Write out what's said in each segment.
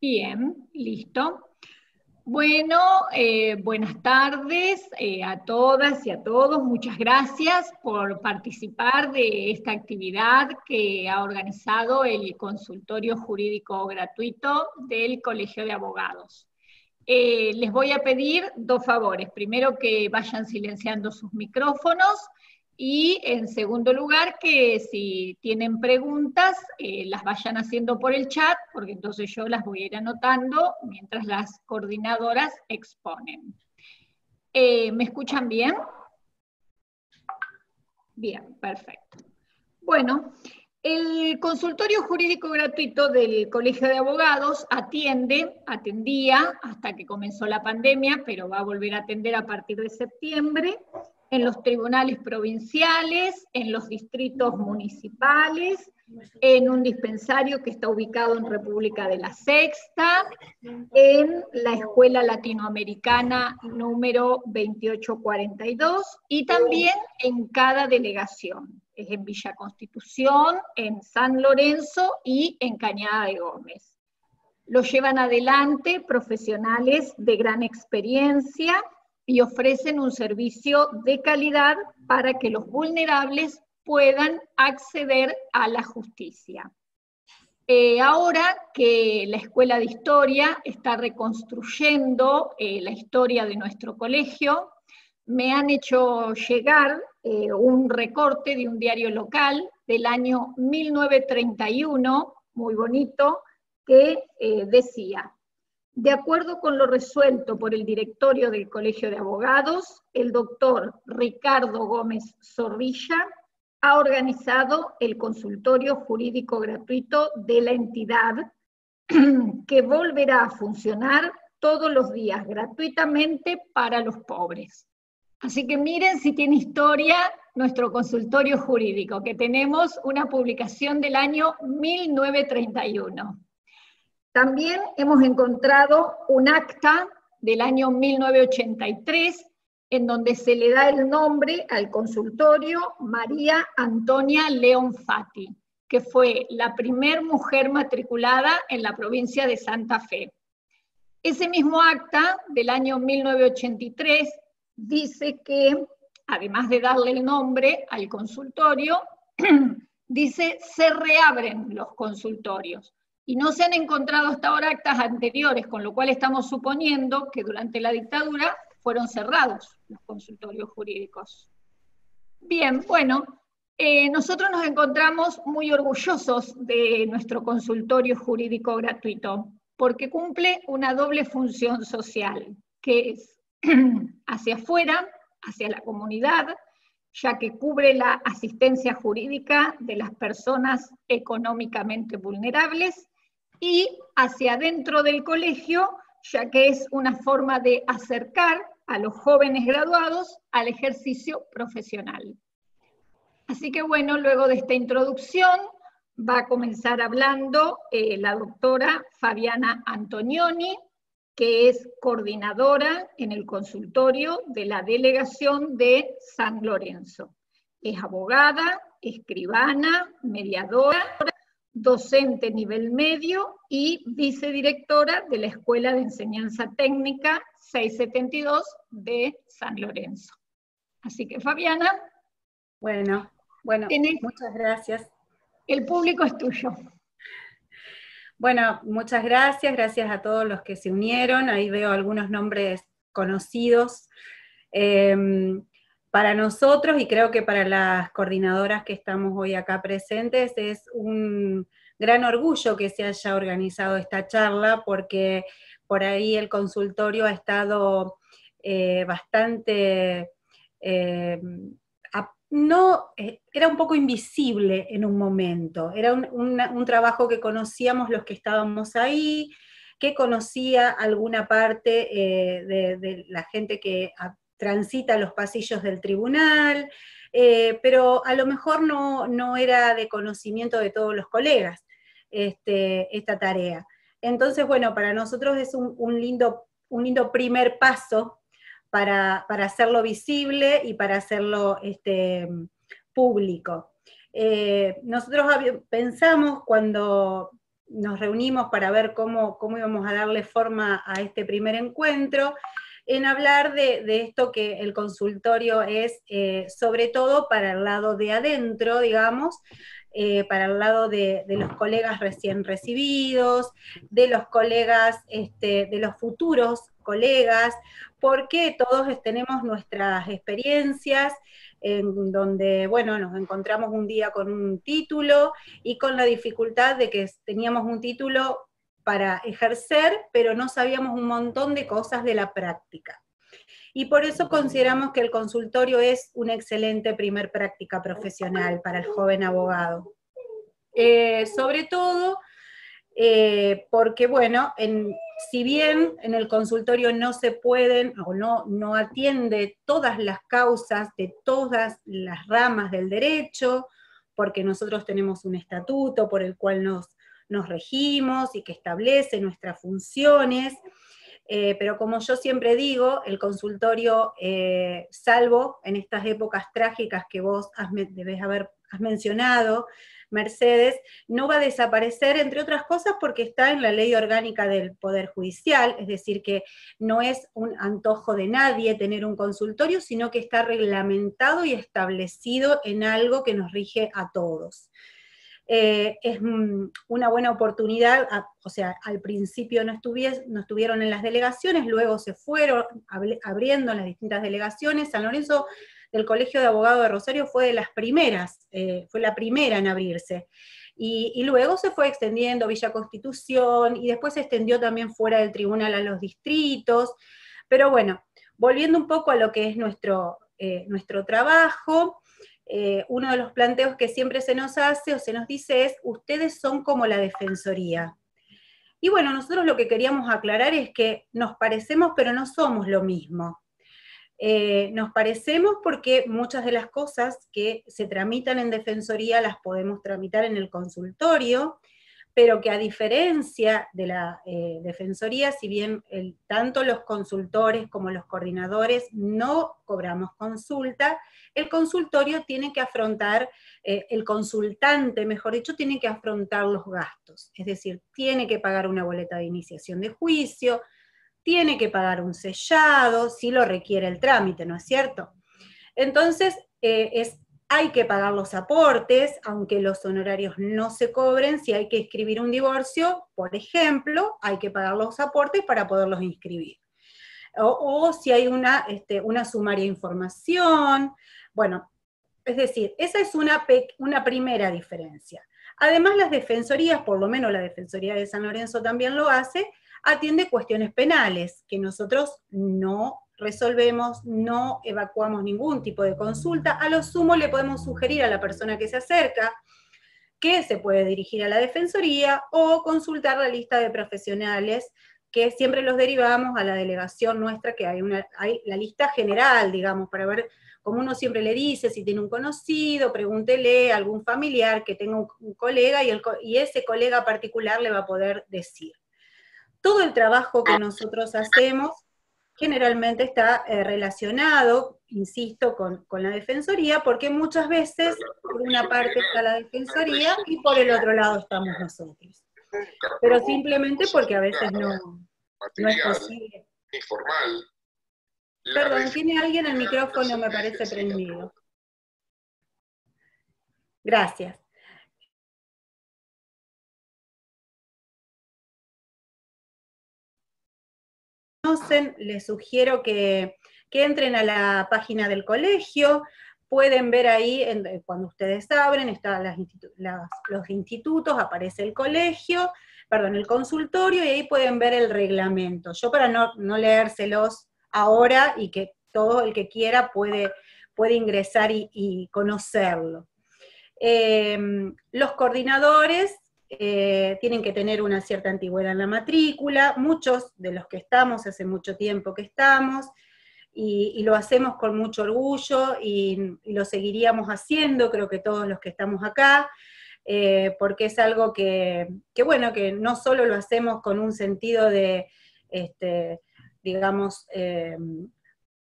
Bien, listo. Bueno, buenas tardes a todas y a todos. Muchas gracias por participar de esta actividad que ha organizado el Consultorio Jurídico Gratuito del Colegio de Abogados. Les voy a pedir dos favores. Primero, que vayan silenciando sus micrófonos, y en segundo lugar, que si tienen preguntas, las vayan haciendo por el chat, porque entonces yo las voy a ir anotando mientras las coordinadoras exponen. ¿Me escuchan bien? Bien, perfecto. Bueno, el Consultorio Jurídico Gratuito del Colegio de Abogados atendía hasta que comenzó la pandemia, pero va a volver a atender a partir de septiembre, en los tribunales provinciales, en los distritos municipales, en un dispensario que está ubicado en República de la Sexta, en la Escuela Latinoamericana número 2842, y también en cada delegación. Es en Villa Constitución, en San Lorenzo y en Cañada de Gómez. Lo llevan adelante profesionales de gran experiencia y ofrecen un servicio de calidad para que los vulnerables puedan acceder a la justicia. Ahora que la Escuela de Historia está reconstruyendo la historia de nuestro colegio, me han hecho llegar un recorte de un diario local del año 1931, muy bonito, que decía: de acuerdo con lo resuelto por el directorio del Colegio de Abogados, el doctor Ricardo Gómez Zorrilla ha organizado el consultorio jurídico gratuito de la entidad, que volverá a funcionar todos los días gratuitamente para los pobres. Así que miren si tiene historia nuestro consultorio jurídico, que tenemos una publicación del año 1931. También hemos encontrado un acta del año 1983, en donde se le da el nombre al consultorio María Antonia León Fati, que fue la primer mujer matriculada en la provincia de Santa Fe. Ese mismo acta del año 1983 dice que, además de darle el nombre al consultorio, dice: se reabren los consultorios. Y no se han encontrado hasta ahora actas anteriores, con lo cual estamos suponiendo que durante la dictadura fueron cerrados los consultorios jurídicos. Bien, bueno, nosotros nos encontramos muy orgullosos de nuestro consultorio jurídico gratuito, porque cumple una doble función social, que es hacia afuera, hacia la comunidad, ya que cubre la asistencia jurídica de las personas económicamente vulnerables, y hacia adentro del colegio, ya que es una forma de acercar a los jóvenes graduados al ejercicio profesional. Así que bueno, luego de esta introducción va a comenzar hablando la doctora Fabiana Antonioni, que es coordinadora en el consultorio de la delegación de San Lorenzo. Es abogada, escribana, mediadora, docente nivel medio y vicedirectora de la Escuela de Enseñanza Técnica 672 de San Lorenzo. Así que, Fabiana, Bueno, muchas gracias. El público es tuyo. Bueno, muchas gracias a todos los que se unieron. Ahí veo algunos nombres conocidos. Para nosotros, y creo que para las coordinadoras que estamos hoy acá presentes, es un gran orgullo que se haya organizado esta charla, porque por ahí el consultorio ha estado bastante... era un poco invisible en un momento, era un trabajo que conocíamos los que estábamos ahí, que conocía alguna parte de la gente que transita los pasillos del tribunal, pero a lo mejor no era de conocimiento de todos los colegas esta tarea. Entonces, bueno, para nosotros es un lindo primer paso para hacerlo visible y para hacerlo público. Nosotros pensamos, cuando nos reunimos para ver cómo íbamos a darle forma a este primer encuentro, en hablar de esto que el consultorio es, sobre todo para el lado de adentro, digamos, para el lado de los colegas recién recibidos, de los colegas, de los futuros colegas, porque todos tenemos nuestras experiencias, en donde, bueno, nos encontramos un día con un título y con la dificultad de que teníamos un título para ejercer, pero no sabíamos un montón de cosas de la práctica. Y por eso consideramos que el consultorio es una excelente primer práctica profesional para el joven abogado. Sobre todo porque, bueno, si bien en el consultorio no se pueden o no atiende todas las causas de todas las ramas del derecho, porque nosotros tenemos un estatuto por el cual nos regimos y que establece nuestras funciones, pero como yo siempre digo, el consultorio, salvo en estas épocas trágicas que vos has mencionado, Mercedes, no va a desaparecer, entre otras cosas, porque está en la ley orgánica del Poder Judicial, es decir, que no es un antojo de nadie tener un consultorio, sino que está reglamentado y establecido en algo que nos rige a todos. Es una buena oportunidad, o sea, al principio no estuvieron en las delegaciones, luego se fueron abriendo las distintas delegaciones. San Lorenzo del Colegio de Abogados de Rosario fue de las primeras, fue la primera en abrirse. Y luego se fue extendiendo Villa Constitución, y después se extendió también fuera del tribunal a los distritos. Pero bueno, volviendo un poco a lo que es nuestro trabajo, uno de los planteos que siempre se nos hace o se nos dice es: ustedes son como la Defensoría. Y bueno, nosotros lo que queríamos aclarar es que nos parecemos, pero no somos lo mismo. Nos parecemos porque muchas de las cosas que se tramitan en Defensoría las podemos tramitar en el consultorio, pero que a diferencia de la Defensoría, si bien tanto los consultores como los coordinadores no cobramos consulta, el consultorio tiene que afrontar, el consultante, mejor dicho, tiene que afrontar los gastos, es decir, tiene que pagar una boleta de iniciación de juicio, tiene que pagar un sellado, si lo requiere el trámite, ¿no es cierto? Entonces, hay que pagar los aportes, aunque los honorarios no se cobren. Si hay que inscribir un divorcio, por ejemplo, hay que pagar los aportes para poderlos inscribir. O si hay una sumaria de información. Bueno, es decir, esa es una primera diferencia. Además, las defensorías, por lo menos la Defensoría de San Lorenzo también lo hace, atiende cuestiones penales, que nosotros no resolvemos, no evacuamos ningún tipo de consulta. A lo sumo le podemos sugerir a la persona que se acerca que se puede dirigir a la Defensoría o consultar la lista de profesionales, que siempre los derivamos a la delegación nuestra, que hay la lista general, digamos, para ver, como uno siempre le dice, si tiene un conocido, pregúntele a algún familiar que tenga un colega, y ese colega particular le va a poder decir. Todo el trabajo que nosotros hacemos generalmente está relacionado, insisto, con la Defensoría, porque muchas veces por una parte está la Defensoría y por el otro lado estamos nosotros. Pero simplemente porque a veces no es posible. Perdón, tiene alguien el micrófono, me parece prendido. Gracias. Les sugiero que entren a la página del colegio. Pueden ver ahí, cuando ustedes abren, están los institutos, aparece el colegio, el consultorio, y ahí pueden ver el reglamento. Yo, para no leérselos ahora, y que todo el que quiera puede ingresar y conocerlo. Los coordinadores tienen que tener una cierta antigüedad en la matrícula. Muchos de los que estamos, hace mucho tiempo que estamos, y lo hacemos con mucho orgullo, y lo seguiríamos haciendo, creo que todos los que estamos acá, porque es algo que no solo lo hacemos con un sentido de, digamos,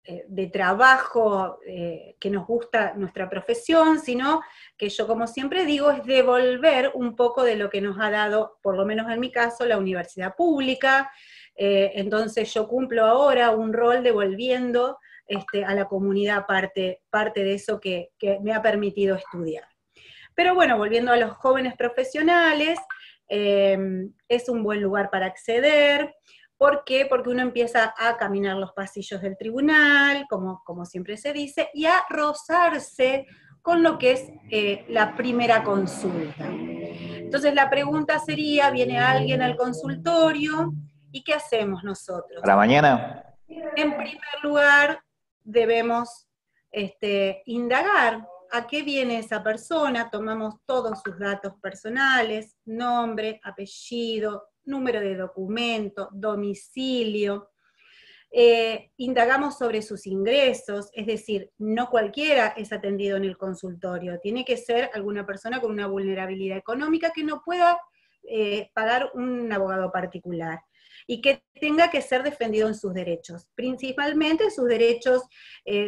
de trabajo que nos gusta nuestra profesión, sino que yo, como siempre digo, es devolver un poco de lo que nos ha dado, por lo menos en mi caso, la universidad pública. Entonces yo cumplo ahora un rol devolviendo a la comunidad parte de eso que me ha permitido estudiar. Pero bueno, volviendo a los jóvenes profesionales, es un buen lugar para acceder. ¿Por qué? Porque uno empieza a caminar los pasillos del tribunal, como siempre se dice, y a rozarse con lo que es la primera consulta. Entonces la pregunta sería, viene alguien al consultorio, ¿y qué hacemos nosotros? ¿A la mañana? En primer lugar, debemos indagar a qué viene esa persona, tomamos todos sus datos personales, nombre, apellido, número de documento, domicilio, indagamos sobre sus ingresos, es decir, no cualquiera es atendido en el consultorio, tiene que ser alguna persona con una vulnerabilidad económica que no pueda pagar un abogado particular, y que tenga que ser defendido en sus derechos, principalmente sus derechos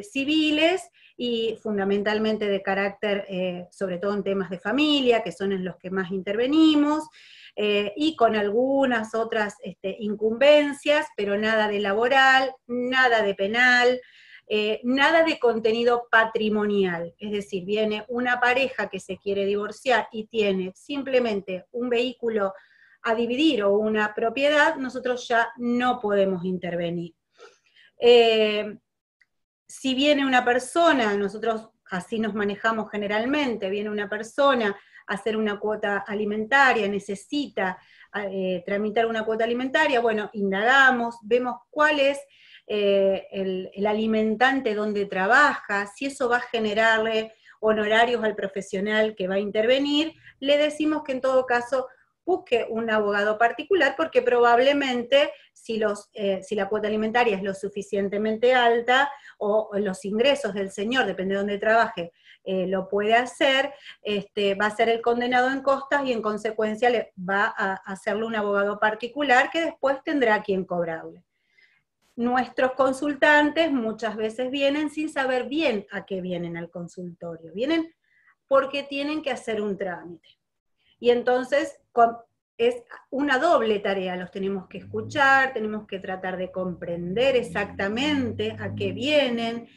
civiles y fundamentalmente de carácter, sobre todo en temas de familia, que son en los que más intervenimos, y con algunas otras incumbencias, pero nada de laboral, nada de penal, nada de contenido patrimonial, es decir, viene una pareja que se quiere divorciar y tiene simplemente un vehículo a dividir o una propiedad, nosotros ya no podemos intervenir. Si viene una persona, nosotros así nos manejamos generalmente, viene una persona a hacer una cuota alimentaria, necesita tramitar una cuota alimentaria, bueno, indagamos, vemos cuál es el alimentante donde trabaja, si eso va a generarle honorarios al profesional que va a intervenir, le decimos que en todo caso busque un abogado particular, porque probablemente si la cuota alimentaria es lo suficientemente alta, o los ingresos del señor, depende de dónde trabaje, lo puede hacer, va a ser el condenado en costas, y en consecuencia le va a hacerle un abogado particular que después tendrá quien cobrarle. Nuestros consultantes muchas veces vienen sin saber bien a qué vienen al consultorio, vienen porque tienen que hacer un trámite. Y entonces es una doble tarea, los tenemos que escuchar, tenemos que tratar de comprender exactamente a qué vienen,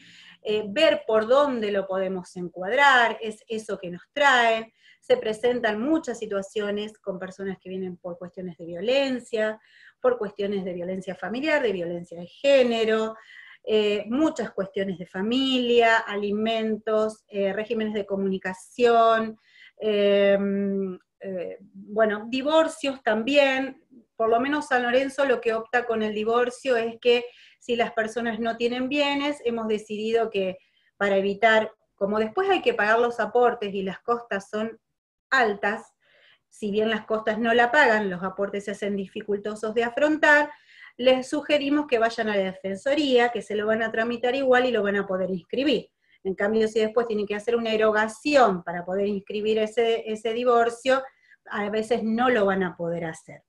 ver por dónde lo podemos encuadrar, es eso que nos traen. Se presentan muchas situaciones con personas que vienen por cuestiones de violencia, por cuestiones de violencia familiar, de violencia de género, muchas cuestiones de familia, alimentos, regímenes de comunicación, bueno, divorcios también. Por lo menos San Lorenzo lo que opta con el divorcio es que si las personas no tienen bienes, hemos decidido que para evitar, como después hay que pagar los aportes y las costas son altas, si bien las costas no la pagan, los aportes se hacen dificultosos de afrontar, les sugerimos que vayan a la Defensoría, que se lo van a tramitar igual y lo van a poder inscribir. En cambio, si después tienen que hacer una erogación para poder inscribir ese divorcio, a veces no lo van a poder hacer.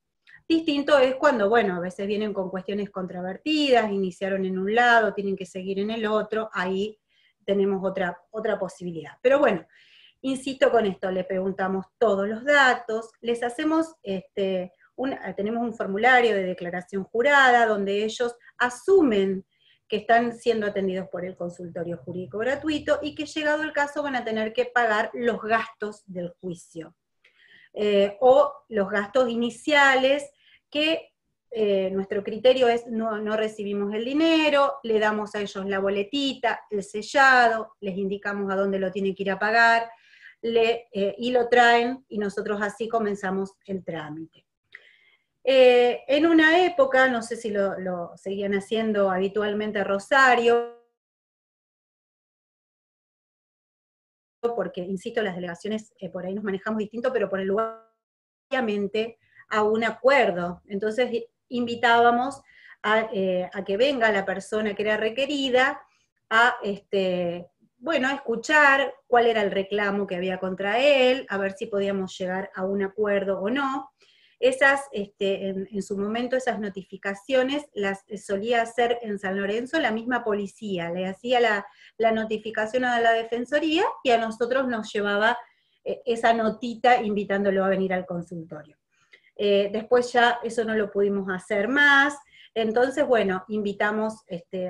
Distinto es cuando, bueno, a veces vienen con cuestiones controvertidas, iniciaron en un lado, tienen que seguir en el otro, ahí tenemos otra posibilidad. Pero bueno, insisto con esto, le preguntamos todos los datos, les hacemos, tenemos un formulario de declaración jurada donde ellos asumen que están siendo atendidos por el consultorio jurídico gratuito y que llegado el caso van a tener que pagar los gastos del juicio. O los gastos iniciales que nuestro criterio es no recibimos el dinero, le damos a ellos la boletita, el sellado, les indicamos a dónde lo tienen que ir a pagar, y lo traen, y nosotros así comenzamos el trámite. En una época, no sé si lo seguían haciendo habitualmente a Rosario, porque, insisto, las delegaciones por ahí nos manejamos distinto, pero por el lugar, obviamente, a un acuerdo. Entonces invitábamos a que venga la persona que era requerida a, bueno, a escuchar cuál era el reclamo que había contra él, a ver si podíamos llegar a un acuerdo o no, Esas, en su momento, esas notificaciones las solía hacer en San Lorenzo la misma policía, le hacía la notificación a la Defensoría y a nosotros nos llevaba esa notita invitándolo a venir al consultorio. Después ya eso no lo pudimos hacer más, entonces, bueno, invitamos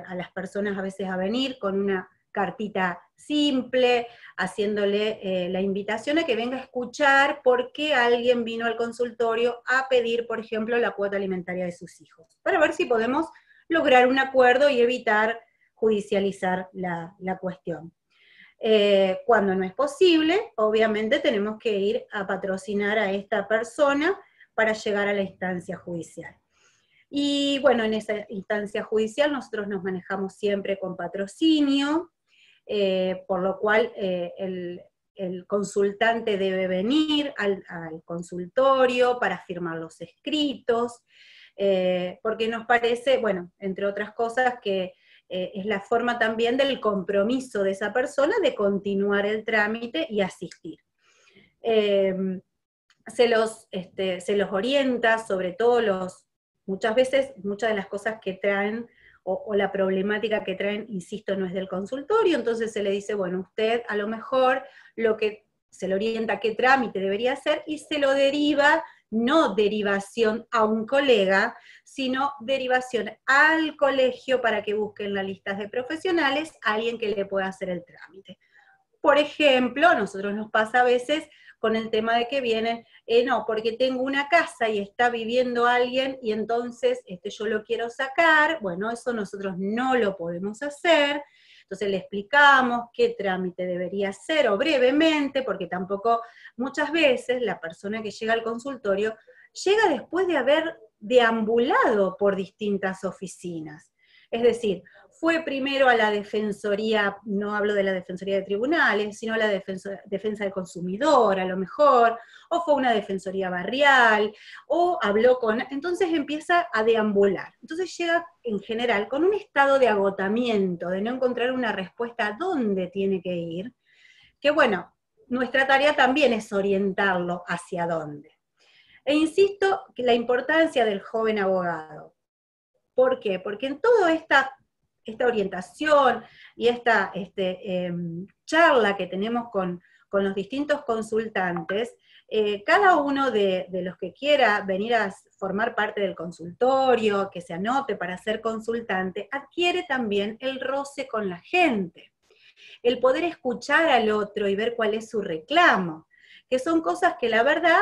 a las personas a veces a venir con una cartita simple, haciéndole la invitación a que venga a escuchar por qué alguien vino al consultorio a pedir, por ejemplo, la cuota alimentaria de sus hijos, para ver si podemos lograr un acuerdo y evitar judicializar la cuestión. Cuando no es posible, obviamente tenemos que ir a patrocinar a esta persona para llegar a la instancia judicial. Y bueno, en esa instancia judicial nosotros nos manejamos siempre con patrocinio, por lo cual el consultante debe venir al consultorio para firmar los escritos, porque nos parece, bueno, entre otras cosas, que es la forma también del compromiso de esa persona de continuar el trámite y asistir. Se los orienta, sobre todo muchas veces, muchas de las cosas que traen, o la problemática que traen, insisto, no es del consultorio, entonces se le dice, bueno, usted a lo mejor lo que se le orienta a qué trámite debería hacer, y se lo deriva, no derivación a un colega, sino derivación al colegio para que busquen las listas de profesionales a alguien que le pueda hacer el trámite. Por ejemplo, a nosotros nos pasa a veces con el tema de que vienen, no, porque tengo una casa y está viviendo alguien y entonces yo lo quiero sacar. Bueno, eso nosotros no lo podemos hacer, entonces le explicamos qué trámite debería hacer, o brevemente, porque tampoco, muchas veces la persona que llega al consultorio llega después de haber deambulado por distintas oficinas. Es decir, fue primero a la Defensoría, no hablo de la Defensoría de Tribunales, sino a la defensa del consumidor, a lo mejor, o fue una Defensoría barrial, o habló con... Entonces empieza a deambular. Entonces llega, en general, con un estado de agotamiento, de no encontrar una respuesta a dónde tiene que ir, que bueno, nuestra tarea también es orientarlo hacia dónde. E insisto que la importancia del joven abogado. ¿Por qué? Porque en toda esta orientación y esta charla que tenemos con los distintos consultantes, cada uno de los que quiera venir a formar parte del consultorio, que se anote para ser consultante, adquiere también el roce con la gente, el poder escuchar al otro y ver cuál es su reclamo, que son cosas que la verdad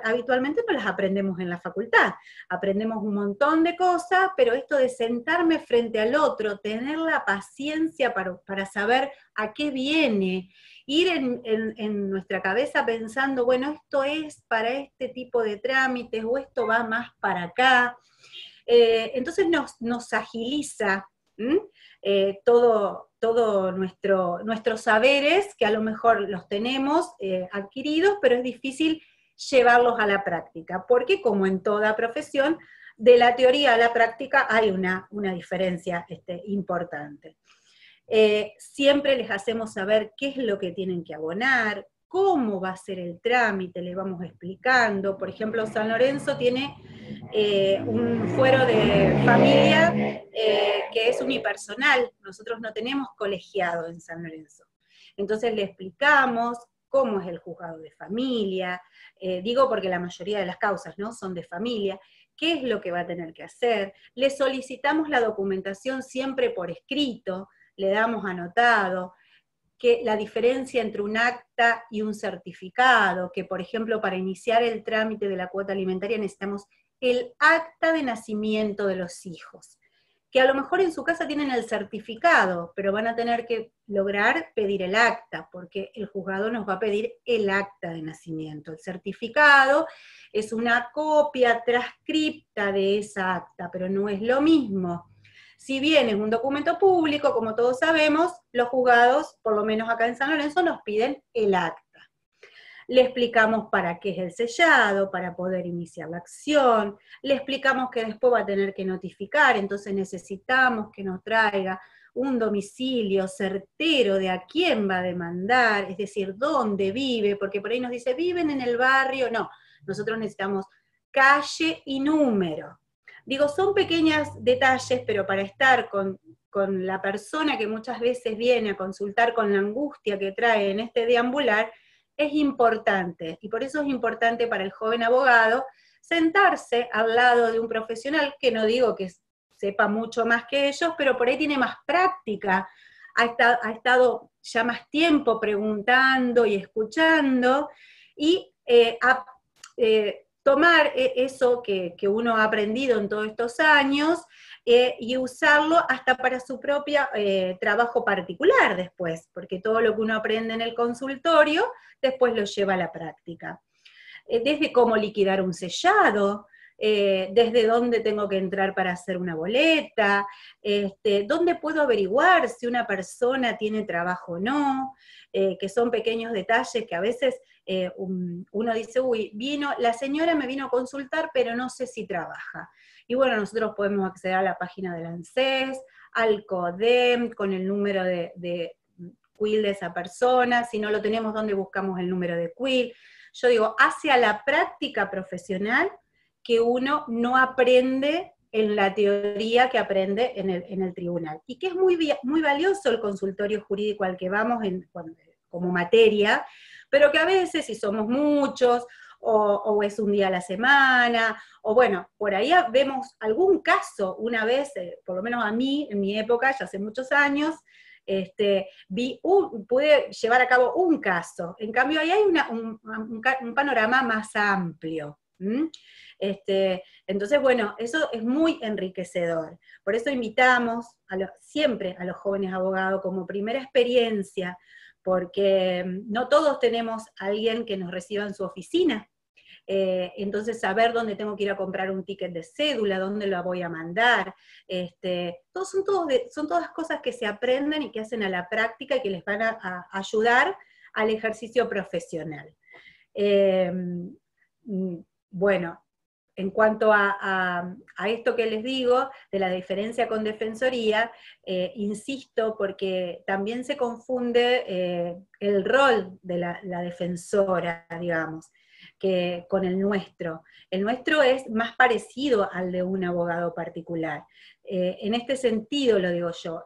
habitualmente no las aprendemos en la facultad. Aprendemos un montón de cosas, pero esto de sentarme frente al otro, tener la paciencia para saber a qué viene, ir en nuestra cabeza pensando, bueno, esto es para este tipo de trámites, o esto va más para acá, entonces nos agiliza todo nuestros saberes, que a lo mejor los tenemos adquiridos, pero es difícil llevarlos a la práctica, porque como en toda profesión, de la teoría a la práctica hay una diferencia importante. Siempre les hacemos saber qué es lo que tienen que abonar, cómo va a ser el trámite, les vamos explicando. Por ejemplo, San Lorenzo tiene un fuero de familia que es unipersonal. Nosotros no tenemos colegiado en San Lorenzo. Entonces le explicamos cómo es el juzgado de familia, digo porque la mayoría de las causas, ¿no?, son de familia, qué es lo que va a tener que hacer. Le solicitamos la documentación siempre por escrito, le damos anotado, que la diferencia entre un acta y un certificado, que por ejemplo para iniciar el trámite de la cuota alimentaria necesitamos el acta de nacimiento de los hijos, que a lo mejor en su casa tienen el certificado, pero van a tener que lograr pedir el acta, porque el juzgado nos va a pedir el acta de nacimiento. El certificado es una copia transcripta de esa acta, pero no es lo mismo. Si bien es un documento público, como todos sabemos, los juzgados, por lo menos acá en San Lorenzo, nos piden el acta. Le explicamos para qué es el sellado, para poder iniciar la acción, le explicamos que después va a tener que notificar, entonces necesitamos que nos traiga un domicilio certero de a quién va a demandar, es decir, dónde vive, porque por ahí nos dice, viven en el barrio, no, nosotros necesitamos calle y número. Digo, son pequeños detalles, pero para estar con la persona que muchas veces viene a consultar con la angustia que trae en este deambular, es importante, y por eso es importante para el joven abogado sentarse al lado de un profesional, que no digo que sepa mucho más que ellos, pero por ahí tiene más práctica, ha estado ya más tiempo preguntando y escuchando, y tomar eso que uno ha aprendido en todos estos años, y usarlo hasta para su propio trabajo particular después, porque todo lo que uno aprende en el consultorio, después lo lleva a la práctica. Desde cómo liquidar un sellado, desde dónde tengo que entrar para hacer una boleta, dónde puedo averiguar si una persona tiene trabajo o no, que son pequeños detalles que a veces uno dice, uy, la señora me vino a consultar, pero no sé si trabaja. Y bueno, nosotros podemos acceder a la página del ANSES, al CODEM, con el número de CUIL de esa persona, si no lo tenemos, ¿dónde buscamos el número de CUIL? Yo digo, hacia la práctica profesional que uno no aprende en la teoría que aprende en el tribunal. Y que es muy valioso el consultorio jurídico al que vamos como materia, pero que a veces, si somos muchos, o es un día a la semana, o bueno, por ahí vemos algún caso una vez, por lo menos a mí, en mi época, ya hace muchos años, pude llevar a cabo un caso. En cambio, ahí hay un panorama más amplio. Entonces, bueno, eso es muy enriquecedor. Por eso invitamos siempre a los jóvenes abogados como primera experiencia, porque no todos tenemos a alguien que nos reciba en su oficina. Entonces saber dónde tengo que ir a comprar un ticket de cédula, dónde lo voy a mandar, son todas cosas que se aprenden y que hacen a la práctica y que les van a ayudar al ejercicio profesional. Bueno, en cuanto a esto que les digo, de la diferencia con defensoría, insisto, porque también se confunde el rol de la defensora, digamos, que con el nuestro. El nuestro es más parecido al de un abogado particular. En este sentido lo digo yo.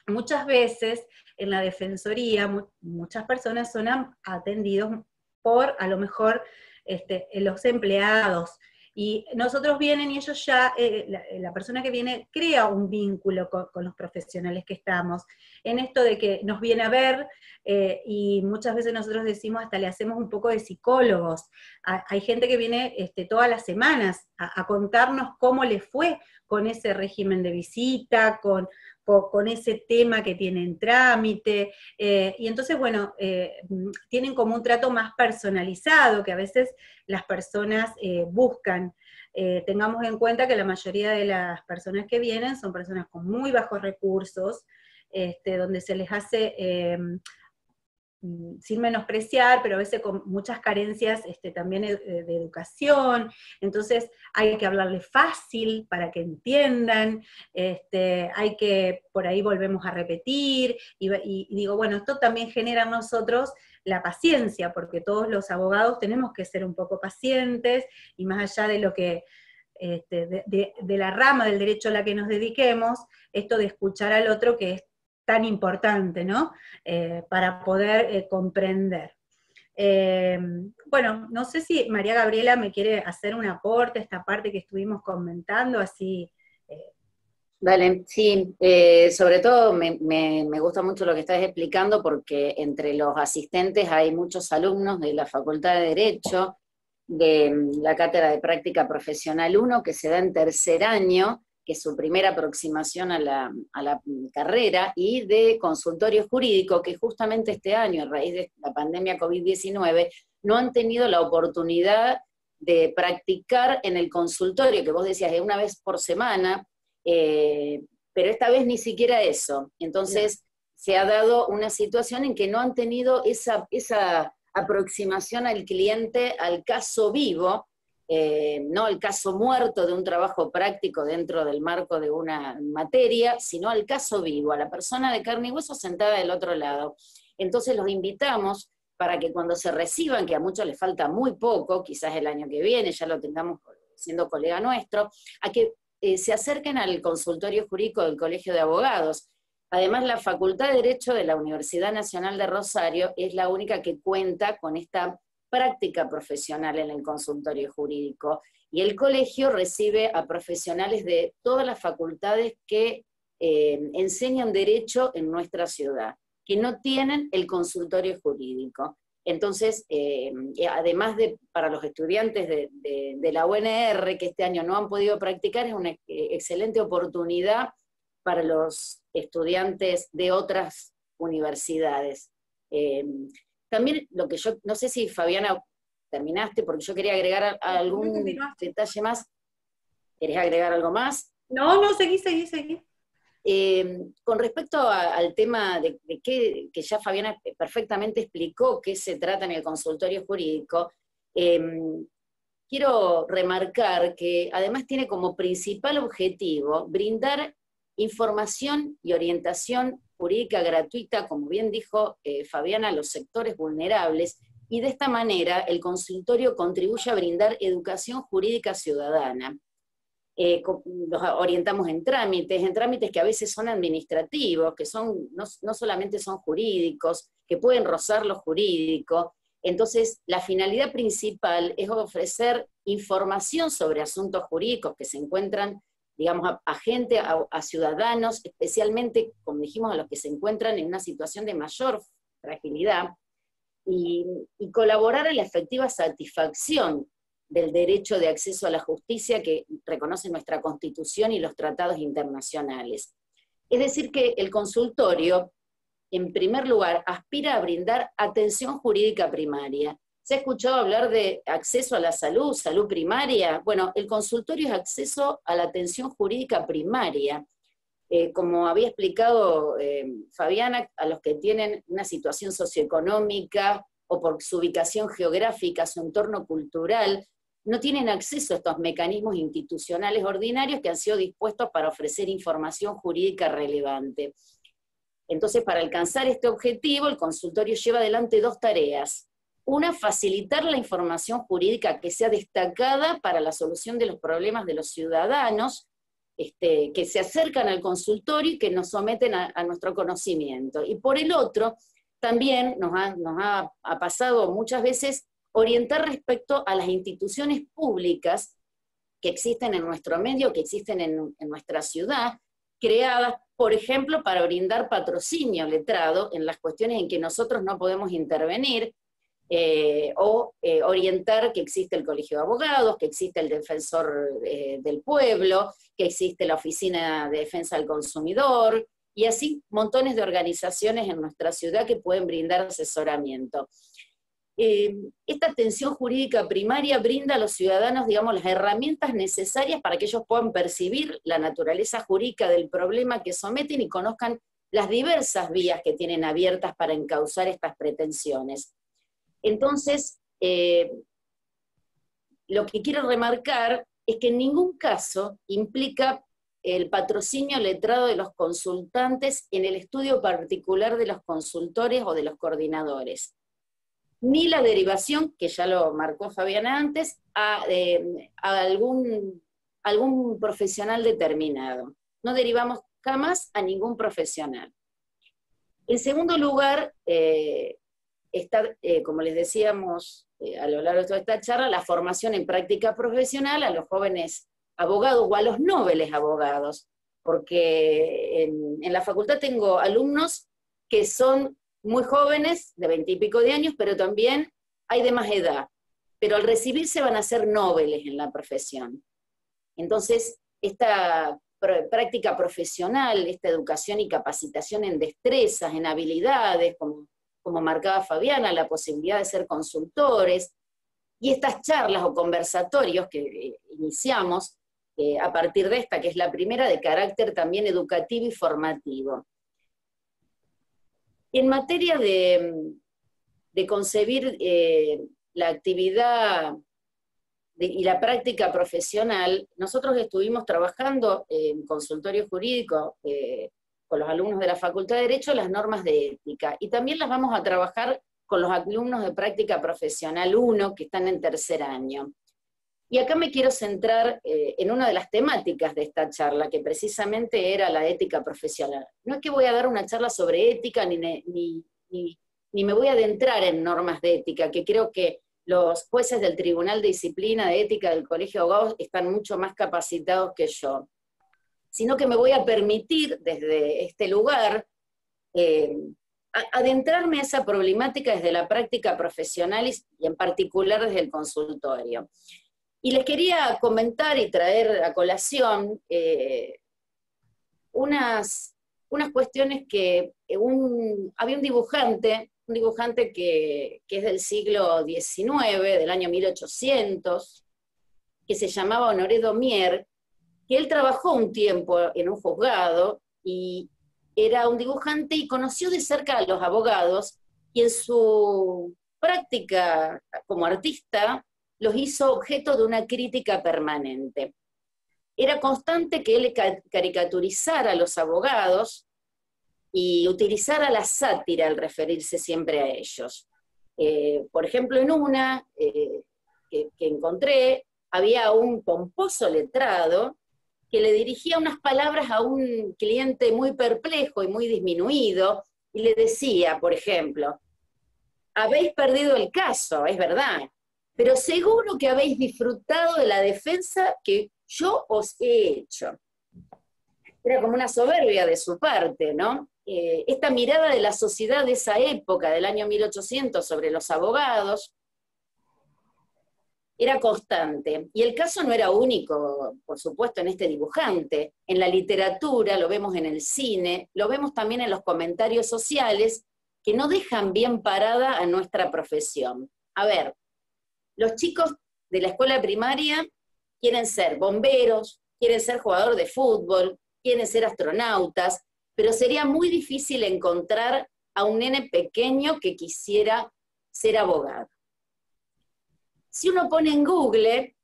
Muchas veces en la defensoría, muchas personas son atendidos por, a lo mejor, los empleados, y nosotros vienen y ellos ya, la persona que viene crea un vínculo con los profesionales que estamos, en esto de que nos viene a ver, y muchas veces nosotros decimos, hasta le hacemos un poco de psicólogos. Hay gente que viene todas las semanas a contarnos cómo le fue con ese régimen de visita, con ese tema que tiene en trámite, y entonces, bueno, tienen como un trato más personalizado, que a veces las personas buscan. Tengamos en cuenta que la mayoría de las personas que vienen son personas con muy bajos recursos, donde se les hace, sin menospreciar, pero a veces con muchas carencias también de educación, entonces hay que hablarle fácil para que entiendan, hay que, por ahí volvemos a repetir, y digo, bueno, esto también genera en nosotros la paciencia, porque todos los abogados tenemos que ser un poco pacientes, y más allá de lo que, de la rama del derecho a la que nos dediquemos, esto de escuchar al otro que es tan importante, ¿no? Para poder comprender. Bueno, no sé si María Gabriela me quiere hacer un aporte a esta parte que estuvimos comentando, así. Dale, sí, sobre todo me gusta mucho lo que estás explicando, porque entre los asistentes hay muchos alumnos de la Facultad de Derecho, de la Cátedra de Práctica Profesional 1, que se da en tercer año, que es su primera aproximación a la carrera, y de consultorio jurídico, que justamente este año, a raíz de la pandemia COVID-19, no han tenido la oportunidad de practicar en el consultorio, que vos decías, de una vez por semana, pero esta vez ni siquiera eso. Entonces, se ha dado una situación en que no han tenido esa aproximación al cliente, al caso vivo, no el caso muerto de un trabajo práctico dentro del marco de una materia, sino al caso vivo, a la persona de carne y hueso sentada del otro lado. Entonces los invitamos para que cuando se reciban, que a muchos les falta muy poco, quizás el año que viene ya lo tengamos siendo colega nuestro, a que se acerquen al consultorio jurídico del Colegio de Abogados. Además, la Facultad de Derecho de la Universidad Nacional de Rosario es la única que cuenta con esta práctica profesional en el consultorio jurídico, y el colegio recibe a profesionales de todas las facultades que enseñan derecho en nuestra ciudad, que no tienen el consultorio jurídico. Entonces, además para los estudiantes de la UNR, que este año no han podido practicar, es una excelente oportunidad para los estudiantes de otras universidades. También lo que yo, no sé si Fabiana terminaste, porque yo quería agregar algún detalle más. ¿Querés agregar algo más? No, seguí. Con respecto al tema de que ya Fabiana perfectamente explicó qué se trata en el consultorio jurídico, quiero remarcar que además tiene como principal objetivo brindar información y orientación jurídica gratuita, como bien dijo Fabiana, a los sectores vulnerables, y de esta manera el consultorio contribuye a brindar educación jurídica ciudadana. Los orientamos en trámites que a veces son administrativos, que no solamente son jurídicos, que pueden rozar lo jurídico. Entonces, la finalidad principal es ofrecer información sobre asuntos jurídicos que se encuentran, digamos, a ciudadanos, especialmente, como dijimos, a los que se encuentran en una situación de mayor fragilidad, y colaborar en la efectiva satisfacción del derecho de acceso a la justicia que reconoce nuestra Constitución y los tratados internacionales. Es decir, que el consultorio, en primer lugar, aspira a brindar atención jurídica primaria. ¿Se ha escuchado hablar de acceso a la salud, salud primaria? Bueno, el consultorio es acceso a la atención jurídica primaria. Como había explicado Fabiana, a los que tienen una situación socioeconómica o por su ubicación geográfica, su entorno cultural, no tienen acceso a estos mecanismos institucionales ordinarios que han sido dispuestos para ofrecer información jurídica relevante. Entonces, para alcanzar este objetivo, el consultorio lleva adelante dos tareas. Una, facilitar la información jurídica que sea destacada para la solución de los problemas de los ciudadanos, que se acercan al consultorio y que nos someten a nuestro conocimiento. Y por el otro, también nos ha pasado muchas veces orientar respecto a las instituciones públicas que existen en nuestro medio, que existen en nuestra ciudad, creadas, por ejemplo, para brindar patrocinio letrado en las cuestiones en que nosotros no podemos intervenir, o orientar que existe el Colegio de Abogados, que existe el Defensor del Pueblo, que existe la Oficina de Defensa del Consumidor, y así montones de organizaciones en nuestra ciudad que pueden brindar asesoramiento. Esta atención jurídica primaria brinda a los ciudadanos, digamos, las herramientas necesarias para que ellos puedan percibir la naturaleza jurídica del problema que someten y conozcan las diversas vías que tienen abiertas para encauzar estas pretensiones. Entonces, lo que quiero remarcar es que en ningún caso implica el patrocinio letrado de los consultantes en el estudio particular de los consultores o de los coordinadores, ni la derivación, que ya lo marcó Fabiana antes, a algún profesional determinado. No derivamos jamás a ningún profesional. En segundo lugar, está, como les decíamos a lo largo de toda esta charla, la formación en práctica profesional a los jóvenes abogados o a los nobles abogados, porque en la facultad tengo alumnos que son muy jóvenes, de 20 y pico de años, pero también hay de más edad, pero al recibirse van a ser nobles en la profesión. Entonces, esta práctica profesional, esta educación y capacitación en destrezas, en habilidades, como marcaba Fabiana, la posibilidad de ser consultores, y estas charlas o conversatorios que iniciamos a partir de esta, que es la primera, de carácter también educativo y formativo. En materia de concebir la actividad y la práctica profesional, nosotros estuvimos trabajando en consultorio jurídico con los alumnos de la Facultad de Derecho las normas de ética, y también las vamos a trabajar con los alumnos de práctica profesional 1 que están en tercer año. Y acá me quiero centrar en una de las temáticas de esta charla, que precisamente era la ética profesional. No es que voy a dar una charla sobre ética, ni me voy a adentrar en normas de ética, que creo que los jueces del Tribunal de Disciplina de Ética del Colegio de Abogados están mucho más capacitados que yo, sino que me voy a permitir desde este lugar adentrarme a esa problemática desde la práctica profesional y en particular desde el consultorio. Y les quería comentar y traer a colación unas cuestiones que había un dibujante que es del siglo XIX, del año 1800, que se llamaba Honoré Daumier, que él trabajó un tiempo en un juzgado y era un dibujante y conoció de cerca a los abogados, y en su práctica como artista los hizo objeto de una crítica permanente. Era constante que él caricaturizara a los abogados y utilizara la sátira al referirse siempre a ellos. Por ejemplo, en una que encontré, había un pomposo letrado que le dirigía unas palabras a un cliente muy perplejo y muy disminuido, y le decía, por ejemplo, habéis perdido el caso, es verdad, pero seguro que habéis disfrutado de la defensa que yo os he hecho. Era como una soberbia de su parte, ¿no? Esta mirada de la sociedad de esa época, del año 1800, sobre los abogados, era constante. Y el caso no era único, por supuesto, en este dibujante. En la literatura, lo vemos en el cine, lo vemos también en los comentarios sociales, que no dejan bien parada a nuestra profesión. A ver, los chicos de la escuela primaria quieren ser bomberos, quieren ser jugador de fútbol, quieren ser astronautas, pero sería muy difícil encontrar a un nene pequeño que quisiera ser abogado. Si uno pone en Google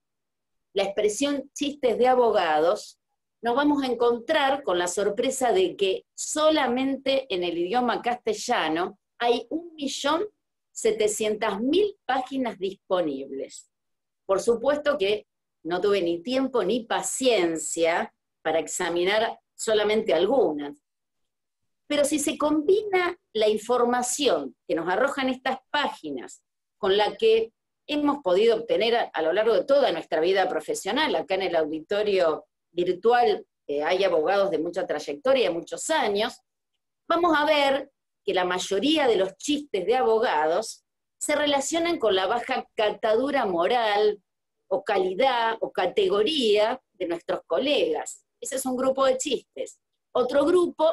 la expresión chistes de abogados, nos vamos a encontrar con la sorpresa de que solamente en el idioma castellano hay 1.700.000 páginas disponibles. Por supuesto que no tuve ni tiempo ni paciencia para examinar solamente algunas. Pero si se combina la información que nos arrojan estas páginas con la que hemos podido obtener a lo largo de toda nuestra vida profesional, acá en el auditorio virtual hay abogados de mucha trayectoria, muchos años, vamos a ver que la mayoría de los chistes de abogados se relacionan con la baja catadura moral o calidad o categoría de nuestros colegas. Ese es un grupo de chistes. Otro grupo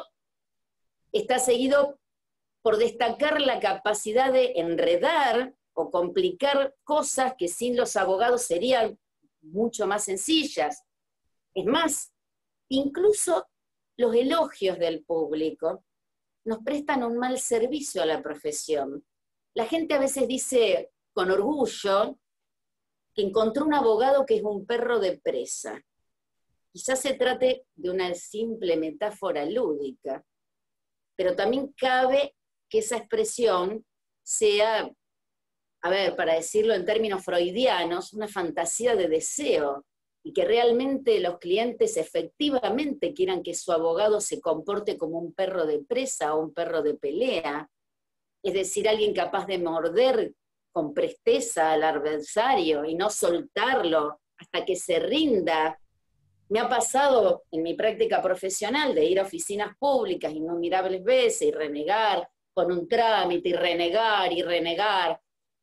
está seguido por destacar la capacidad de enredar o complicar cosas que sin los abogados serían mucho más sencillas. Es más, incluso los elogios del público nos prestan un mal servicio a la profesión. La gente a veces dice con orgullo que encontró un abogado que es un perro de presa. Quizás se trate de una simple metáfora lúdica, pero también cabe que esa expresión sea, a ver, para decirlo en términos freudianos, una fantasía de deseo, y que realmente los clientes efectivamente quieran que su abogado se comporte como un perro de presa o un perro de pelea, es decir, alguien capaz de morder con presteza al adversario y no soltarlo hasta que se rinda. Me ha pasado en mi práctica profesional de ir a oficinas públicas innumerables veces y renegar con un trámite y renegar.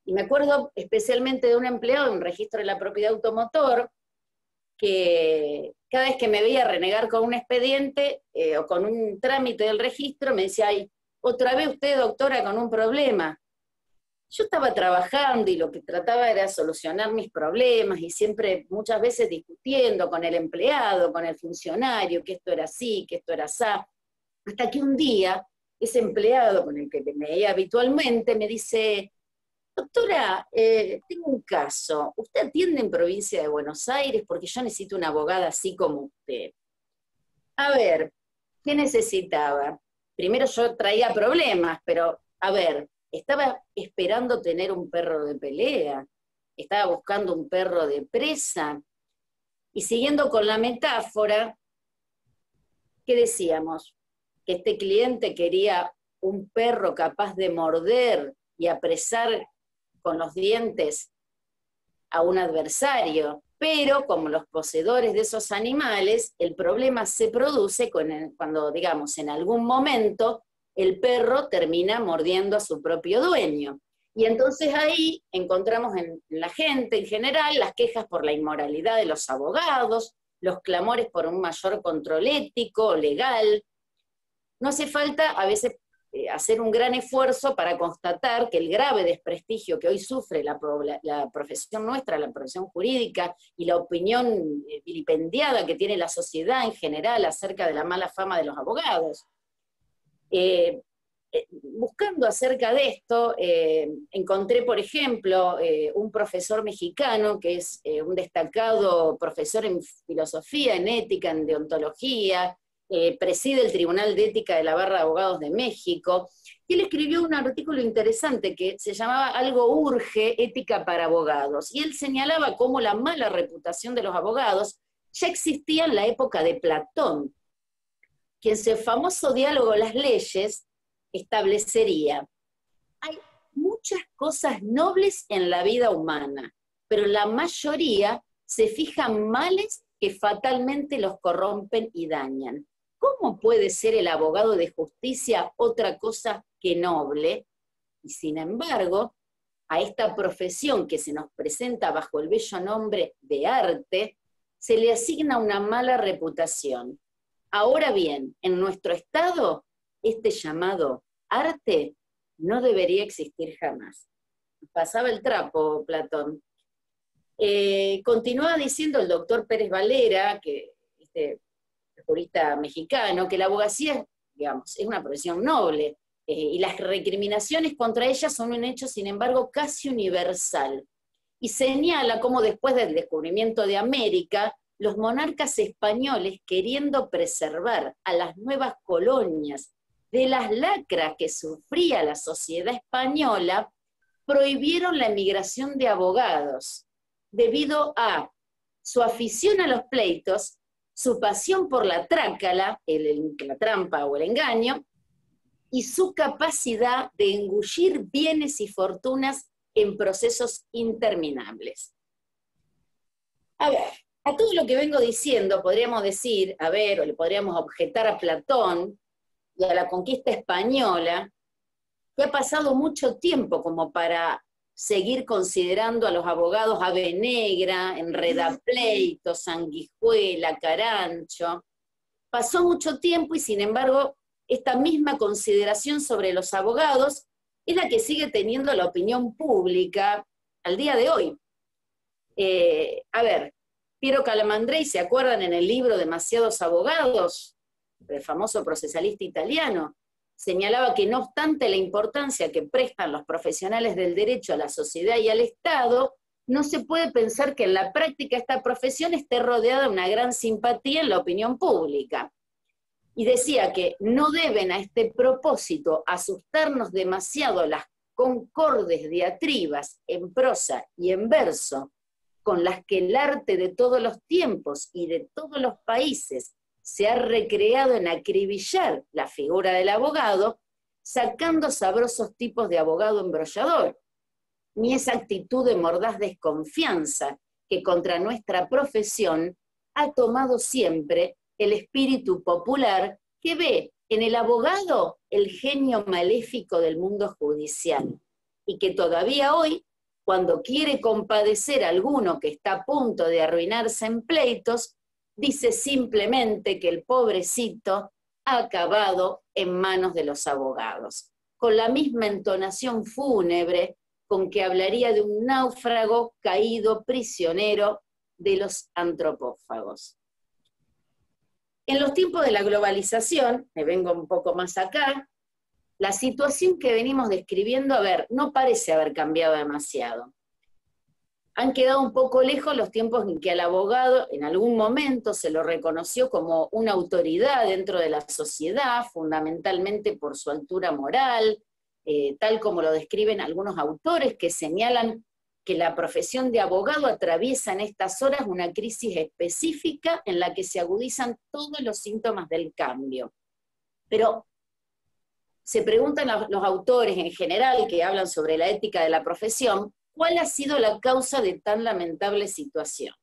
Y me acuerdo especialmente de un empleado en un registro de la propiedad automotor que cada vez que me veía renegar con un expediente o con un trámite del registro me decía, ay, otra vez usted, doctora, con un problema. Yo estaba trabajando y lo que trataba era solucionar mis problemas y siempre, muchas veces discutiendo con el empleado, con el funcionario, que esto era así, que esto era así, hasta que un día ese empleado con el que me veía habitualmente me dice, doctora, tengo un caso, ¿usted atiende en provincia de Buenos Aires? Porque yo necesito una abogada así como usted. A ver, ¿qué necesitaba? Primero yo traía problemas, pero a ver, estaba esperando tener un perro de pelea, estaba buscando un perro de presa. Y siguiendo con la metáfora, ¿qué decíamos? Que este cliente quería un perro capaz de morder y apresar con los dientes a un adversario, pero como los poseedores de esos animales, el problema se produce cuando, digamos, en algún momento el perro termina mordiendo a su propio dueño. Y entonces ahí encontramos en la gente en general las quejas por la inmoralidad de los abogados, los clamores por un mayor control ético, legal. No hace falta a veces hacer un gran esfuerzo para constatar que el grave desprestigio que hoy sufre la profesión nuestra, la profesión jurídica, y la opinión vilipendiada que tiene la sociedad en general acerca de la mala fama de los abogados. Buscando acerca de esto, encontré, por ejemplo, un profesor mexicano que es un destacado profesor en filosofía, en ética, en deontología, preside el Tribunal de Ética de la Barra de Abogados de México, y él escribió un artículo interesante que se llamaba Algo urge, ética para abogados, y él señalaba cómo la mala reputación de los abogados ya existía en la época de Platón, que en su famoso diálogo Las leyes establecería: hay muchas cosas nobles en la vida humana, pero la mayoría se fijan males que fatalmente los corrompen y dañan. ¿Cómo puede ser el abogado de justicia otra cosa que noble? Y sin embargo, a esta profesión que se nos presenta bajo el bello nombre de arte, se le asigna una mala reputación. Ahora bien, en nuestro estado, este llamado arte no debería existir jamás. Pasaba el trapo, Platón. Continúa diciendo el doctor Pérez Valera, que jurista mexicano, que la abogacía, digamos, es una profesión noble, y las recriminaciones contra ella son un hecho, sin embargo, casi universal. Y señala cómo después del descubrimiento de América, los monarcas españoles, queriendo preservar a las nuevas colonias de las lacras que sufría la sociedad española, prohibieron la emigración de abogados, debido a su afición a los pleitos, su pasión por la trácala, la trampa o el engaño, y su capacidad de engullir bienes y fortunas en procesos interminables. A ver, a todo lo que vengo diciendo podríamos decir, o le podríamos objetar a Platón y a la conquista española, que ha pasado mucho tiempo como para seguir considerando a los abogados ave negra, enredapleitos, sanguijuela, carancho. Pasó mucho tiempo y sin embargo esta misma consideración sobre los abogados es la que sigue teniendo la opinión pública al día de hoy. Piero Calamandrei, ¿se acuerdan en el libro Demasiados abogados? El famoso procesalista italiano, señalaba que no obstante la importancia que prestan los profesionales del derecho a la sociedad y al Estado, no se puede pensar que en la práctica esta profesión esté rodeada de una gran simpatía en la opinión pública. Y decía que no deben a este propósito asustarnos demasiado las concordes diatribas en prosa y en verso, con las que el arte de todos los tiempos y de todos los países se ha recreado en acribillar la figura del abogado, sacando sabrosos tipos de abogado embrollador, ni esa actitud de mordaz desconfianza que contra nuestra profesión ha tomado siempre el espíritu popular que ve en el abogado el genio maléfico del mundo judicial, y que todavía hoy, cuando quiere compadecer a alguno que está a punto de arruinarse en pleitos, dice simplemente que el pobrecito ha acabado en manos de los abogados, con la misma entonación fúnebre con que hablaría de un náufrago caído prisionero de los antropófagos. En los tiempos de la globalización, me vengo un poco más acá, la situación que venimos describiendo, no parece haber cambiado demasiado. Han quedado un poco lejos los tiempos en que al abogado en algún momento se lo reconoció como una autoridad dentro de la sociedad, fundamentalmente por su altura moral, tal como lo describen algunos autores que señalan que la profesión de abogado atraviesa en estas horas una crisis específica en la que se agudizan todos los síntomas del cambio. Pero se preguntan los autores en general que hablan sobre la ética de la profesión, ¿cuál ha sido la causa de tan lamentable situación?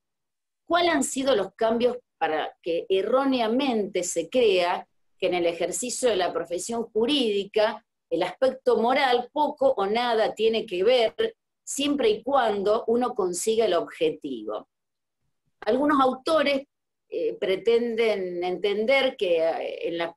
¿Cuáles han sido los cambios para que erróneamente se crea que en el ejercicio de la profesión jurídica el aspecto moral poco o nada tiene que ver siempre y cuando uno consiga el objetivo? Algunos autores pretenden entender que en las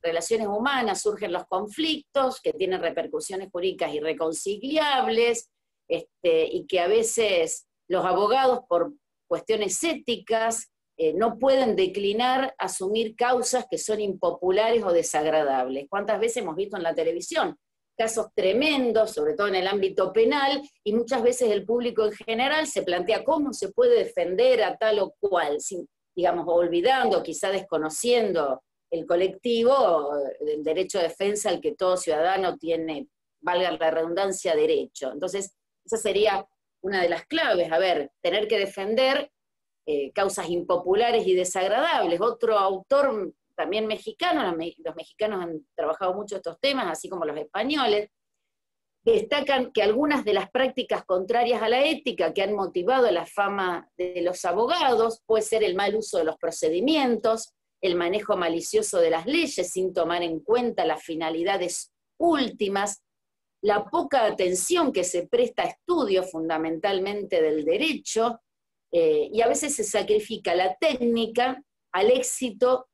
relaciones humanas surgen los conflictos, que tienen repercusiones jurídicas irreconciliables, y que a veces los abogados, por cuestiones éticas, no pueden declinar asumir causas que son impopulares o desagradables. ¿Cuántas veces hemos visto en la televisión casos tremendos, sobre todo en el ámbito penal, y muchas veces el público en general se plantea cómo se puede defender a tal o cual, sin, digamos, olvidando, quizá desconociendo el colectivo, el derecho de defensa al que todo ciudadano tiene, valga la redundancia, derecho? Entonces, esa sería una de las claves, a ver, tener que defender causas impopulares y desagradables. Otro autor también mexicano, los mexicanos han trabajado mucho estos temas, así como los españoles, destacan que algunas de las prácticas contrarias a la ética que han motivado la fama de los abogados puede ser el mal uso de los procedimientos, el manejo malicioso de las leyes sin tomar en cuenta las finalidades últimas, la poca atención que se presta a estudios fundamentalmente del derecho, y a veces se sacrifica la técnica al éxito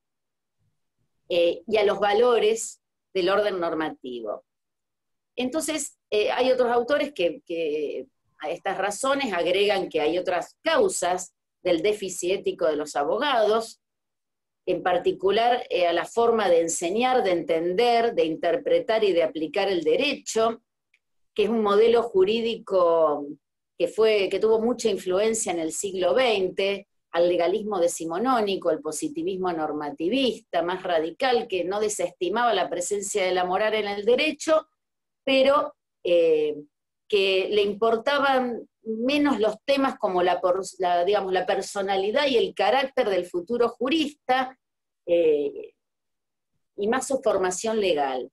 y a los valores del orden normativo. Entonces, hay otros autores que a estas razones agregan que hay otras causas del déficit ético de los abogados, en particular a la forma de enseñar, de entender, de interpretar y de aplicar el derecho, que es un modelo jurídico que tuvo mucha influencia en el siglo XX, al legalismo decimonónico, el positivismo normativista, más radical, que no desestimaba la presencia de la moral en el derecho, pero que le importaban menos los temas como digamos, la personalidad y el carácter del futuro jurista, y más su formación legal.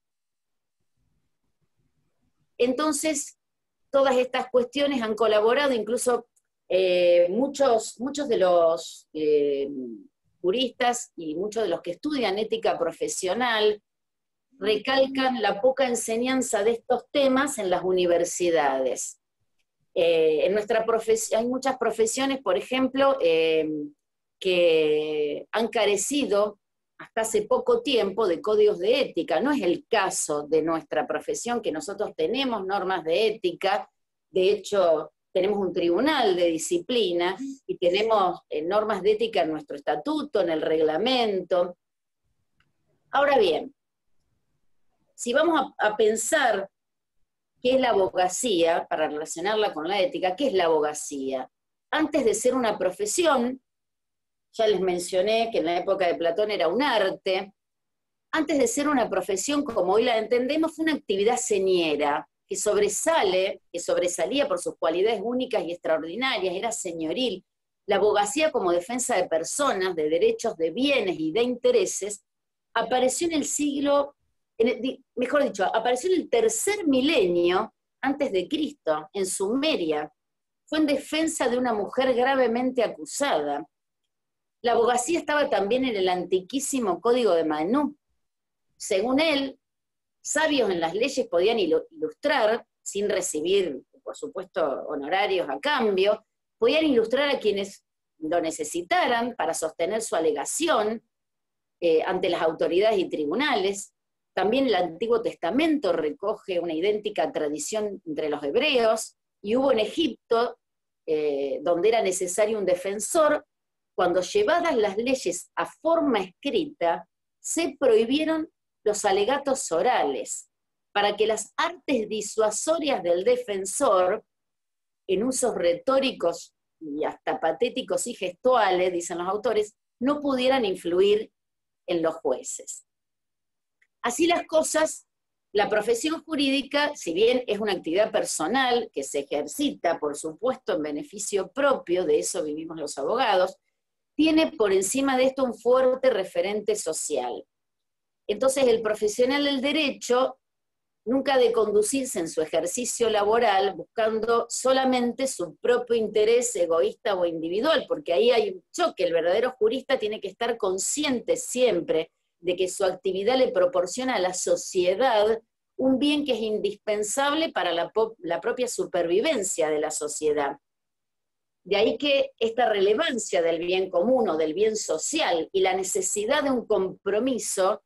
Entonces, todas estas cuestiones han colaborado, incluso muchos de los juristas y muchos de los que estudian ética profesional recalcan la poca enseñanza de estos temas en las universidades. En nuestra profesión, hay muchas profesiones, por ejemplo, que han carecido hasta hace poco tiempo de códigos de ética. No es el caso de nuestra profesión, que nosotros tenemos normas de ética, de hecho tenemos un tribunal de disciplina y tenemos normas de ética en nuestro estatuto, en el reglamento. Ahora bien, si vamos a pensar qué es la abogacía, para relacionarla con la ética, ¿qué es la abogacía? Antes de ser una profesión, ya les mencioné que en la época de Platón era un arte, antes de ser una profesión como hoy la entendemos, fue una actividad señera, que sobresalía por sus cualidades únicas y extraordinarias, era señoril. La abogacía como defensa de personas, de derechos, de bienes y de intereses, apareció en el siglo, mejor dicho, apareció en el tercer milenio antes de Cristo, en Sumeria. Fue en defensa de una mujer gravemente acusada. La abogacía estaba también en el antiquísimo Código de Manú. Según él, sabios en las leyes podían ilustrar, sin recibir, por supuesto, honorarios a cambio, podían ilustrar a quienes lo necesitaran para sostener su alegación ante las autoridades y tribunales. También el Antiguo Testamento recoge una idéntica tradición entre los hebreos, y hubo en Egipto, donde era necesario un defensor, cuando llevadas las leyes a forma escrita, se prohibieron los alegatos orales, para que las artes disuasorias del defensor, en usos retóricos y hasta patéticos y gestuales, dicen los autores, no pudieran influir en los jueces. Así las cosas, La profesión jurídica, si bien es una actividad personal que se ejercita, por supuesto, en beneficio propio, de eso vivimos los abogados, tiene por encima de esto un fuerte referente social. Entonces, el profesional del derecho nunca ha de conducirse en su ejercicio laboral buscando solamente su propio interés egoísta o individual, porque ahí hay un choque. El verdadero jurista tiene que estar consciente siempre de que su actividad le proporciona a la sociedad un bien que es indispensable para la propia supervivencia de la sociedad. De ahí que esta relevancia del bien común o del bien social y la necesidad de un compromiso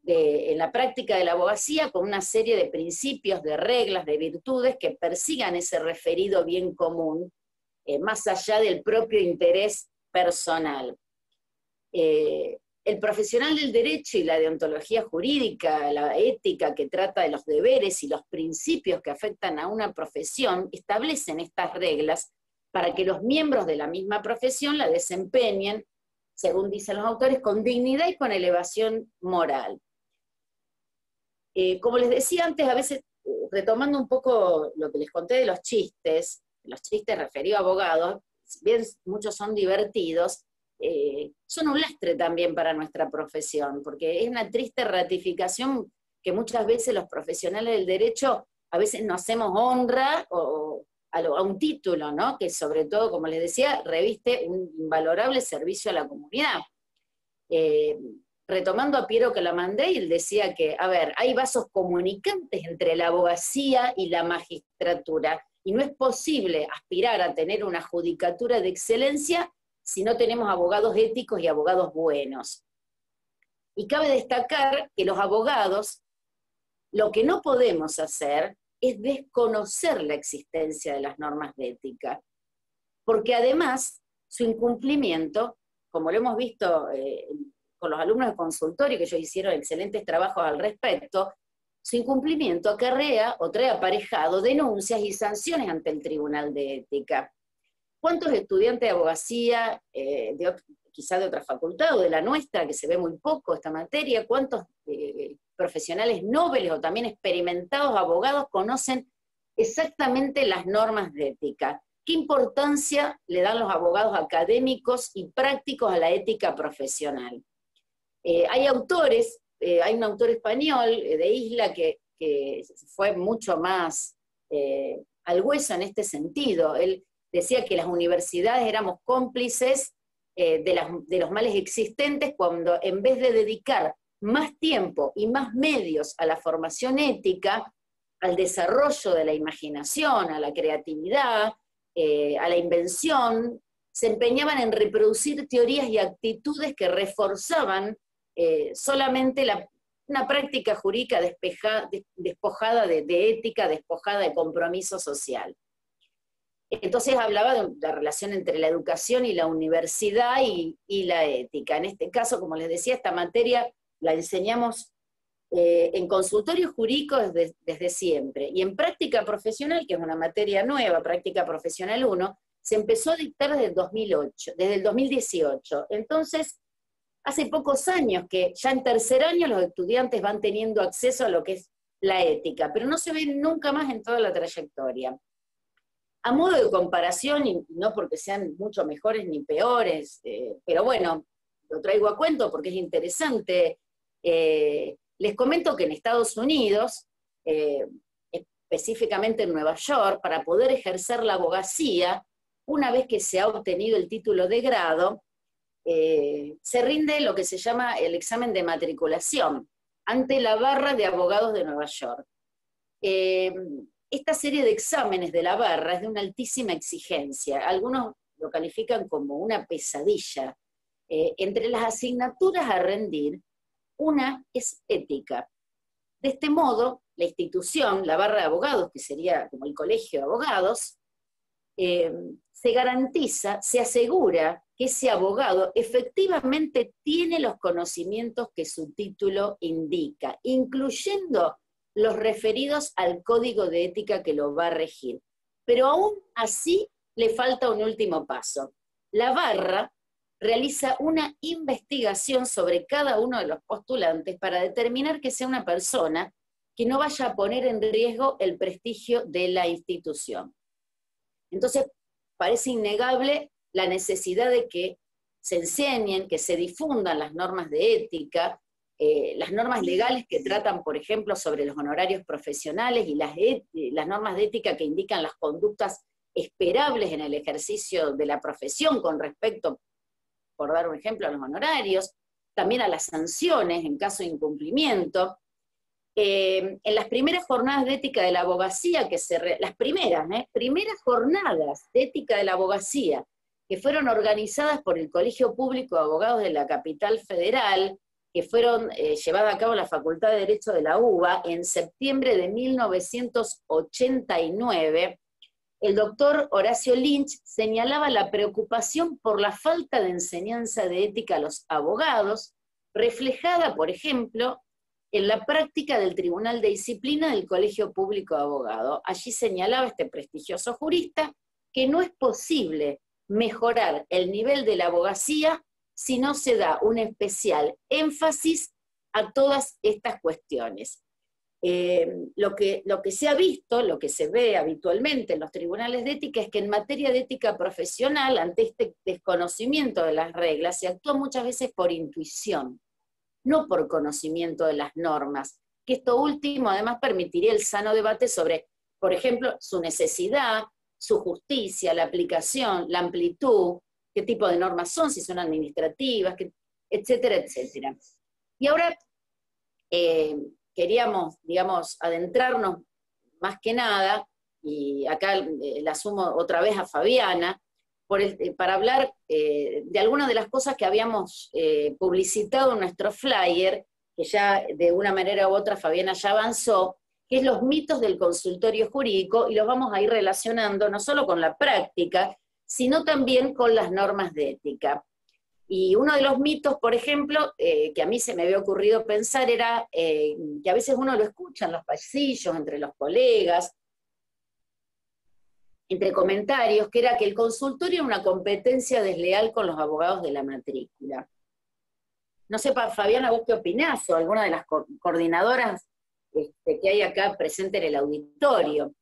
en la práctica de la abogacía con una serie de principios, de reglas, de virtudes que persigan ese referido bien común, más allá del propio interés personal. El profesional del derecho y la deontología jurídica, la ética que trata de los deberes y los principios que afectan a una profesión, establecen estas reglas para que los miembros de la misma profesión la desempeñen, según dicen los autores, con dignidad y con elevación moral. Como les decía antes, a veces, retomando un poco lo que les conté de los chistes referidos a abogados, si bien muchos son divertidos, son un lastre también para nuestra profesión, porque es una triste ratificación que muchas veces los profesionales del derecho a veces no hacemos honra a un título, ¿no? Que sobre todo, como les decía, reviste un invalorable servicio a la comunidad. Retomando a Piero Calamandrei, él decía que, a ver, hay vasos comunicantes entre la abogacía y la magistratura, y no es posible aspirar a tener una judicatura de excelencia si no tenemos abogados éticos y abogados buenos. Y cabe destacar que los abogados, lo que no podemos hacer es desconocer la existencia de las normas de ética, porque además su incumplimiento, como lo hemos visto con los alumnos de consultorio, que ellos hicieron excelentes trabajos al respecto, su incumplimiento acarrea o trae aparejado denuncias y sanciones ante el Tribunal de Ética. ¿Cuántos estudiantes de abogacía, quizá de otra facultad o de la nuestra, que se ve muy poco esta materia, cuántos profesionales nobles o también experimentados abogados conocen exactamente las normas de ética? ¿Qué importancia le dan los abogados académicos y prácticos a la ética profesional? Hay autores, hay un autor español de Isla que fue mucho más al hueso en este sentido. Él decía que las universidades éramos cómplices de los males existentes cuando en vez de dedicar más tiempo y más medios a la formación ética, al desarrollo de la imaginación, a la creatividad, a la invención, se empeñaban en reproducir teorías y actitudes que reforzaban solamente una práctica jurídica despojada de ética, despojada de compromiso social. Entonces hablaba de la relación entre la educación y la universidad y la ética. En este caso, como les decía, esta materia la enseñamos en consultorios jurídicos desde siempre. Y en práctica profesional, que es una materia nueva, práctica profesional 1, se empezó a dictar desde el 2018. Entonces, hace pocos años que ya en tercer año los estudiantes van teniendo acceso a lo que es la ética, pero no se ven nunca más en toda la trayectoria. A modo de comparación, y no porque sean mucho mejores ni peores, pero bueno, lo traigo a cuento porque es interesante, les comento que en Estados Unidos, específicamente en Nueva York, para poder ejercer la abogacía, una vez que se ha obtenido el título de grado, se rinde lo que se llama el examen de matriculación ante la barra de abogados de Nueva York. Esta serie de exámenes de la barra es de una altísima exigencia. Algunos lo califican como una pesadilla. Entre las asignaturas a rendir, una es ética. De este modo, la institución, la barra de abogados, que sería como el colegio de abogados, se garantiza, se asegura que ese abogado efectivamente tiene los conocimientos que su título indica, incluyendo los referidos al código de ética que lo va a regir. Pero aún así le falta un último paso. La barra realiza una investigación sobre cada uno de los postulantes para determinar que sea una persona que no vaya a poner en riesgo el prestigio de la institución. Entonces, parece innegable la necesidad de que se enseñen, que se difundan las normas de ética, las normas legales que tratan, por ejemplo, sobre los honorarios profesionales y las normas de ética que indican las conductas esperables en el ejercicio de la profesión con respecto, por dar un ejemplo, a los honorarios, también a las sanciones en caso de incumplimiento. En las primeras jornadas de ética de la abogacía, las primeras jornadas de ética de la abogacía, que fueron organizadas por el Colegio Público de Abogados de la Capital Federal, que fueron llevadas a cabo en la Facultad de Derecho de la UBA en septiembre de 1989, el doctor Horacio Lynch señalaba la preocupación por la falta de enseñanza de ética a los abogados, reflejada, por ejemplo, en la práctica del Tribunal de Disciplina del Colegio Público de Abogados. Allí señalaba este prestigioso jurista que no es posible mejorar el nivel de la abogacía si no se da un especial énfasis a todas estas cuestiones. Lo que se ha visto, lo que se ve habitualmente en los tribunales de ética es que en materia de ética profesional, ante este desconocimiento de las reglas, se actúa muchas veces por intuición, no por conocimiento de las normas, que esto último además permitiría el sano debate sobre, por ejemplo, su necesidad, su justicia, la aplicación, la amplitud, qué tipo de normas son, si son administrativas, etcétera, etcétera. Y ahora queríamos, digamos, adentrarnos más que nada, y acá la sumo otra vez a Fabiana, para hablar de algunas de las cosas que habíamos publicitado en nuestro flyer, que ya de una manera u otra Fabiana ya avanzó, que es los mitos del consultorio jurídico, y los vamos a ir relacionando no solo con la práctica, sino también con las normas de ética. Y uno de los mitos, por ejemplo, que a mí se me había ocurrido pensar era que a veces uno lo escucha en los pasillos, entre los colegas, entre comentarios, que era que el consultorio era una competencia desleal con los abogados de la matrícula. No sé, Fabiana, ¿vos qué opinás? O alguna de las coordinadoras que hay acá presente en el auditorio.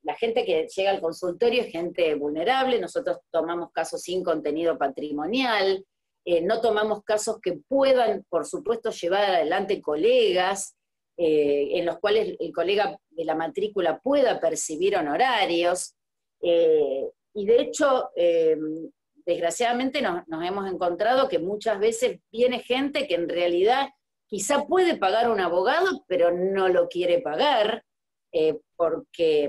La gente que llega al consultorio es gente vulnerable, nosotros tomamos casos sin contenido patrimonial, no tomamos casos que puedan, por supuesto, llevar adelante colegas, en los cuales el colega de la matrícula pueda percibir honorarios, y de hecho, desgraciadamente nos hemos encontrado que muchas veces viene gente que en realidad quizá puede pagar un abogado, pero no lo quiere pagar, porque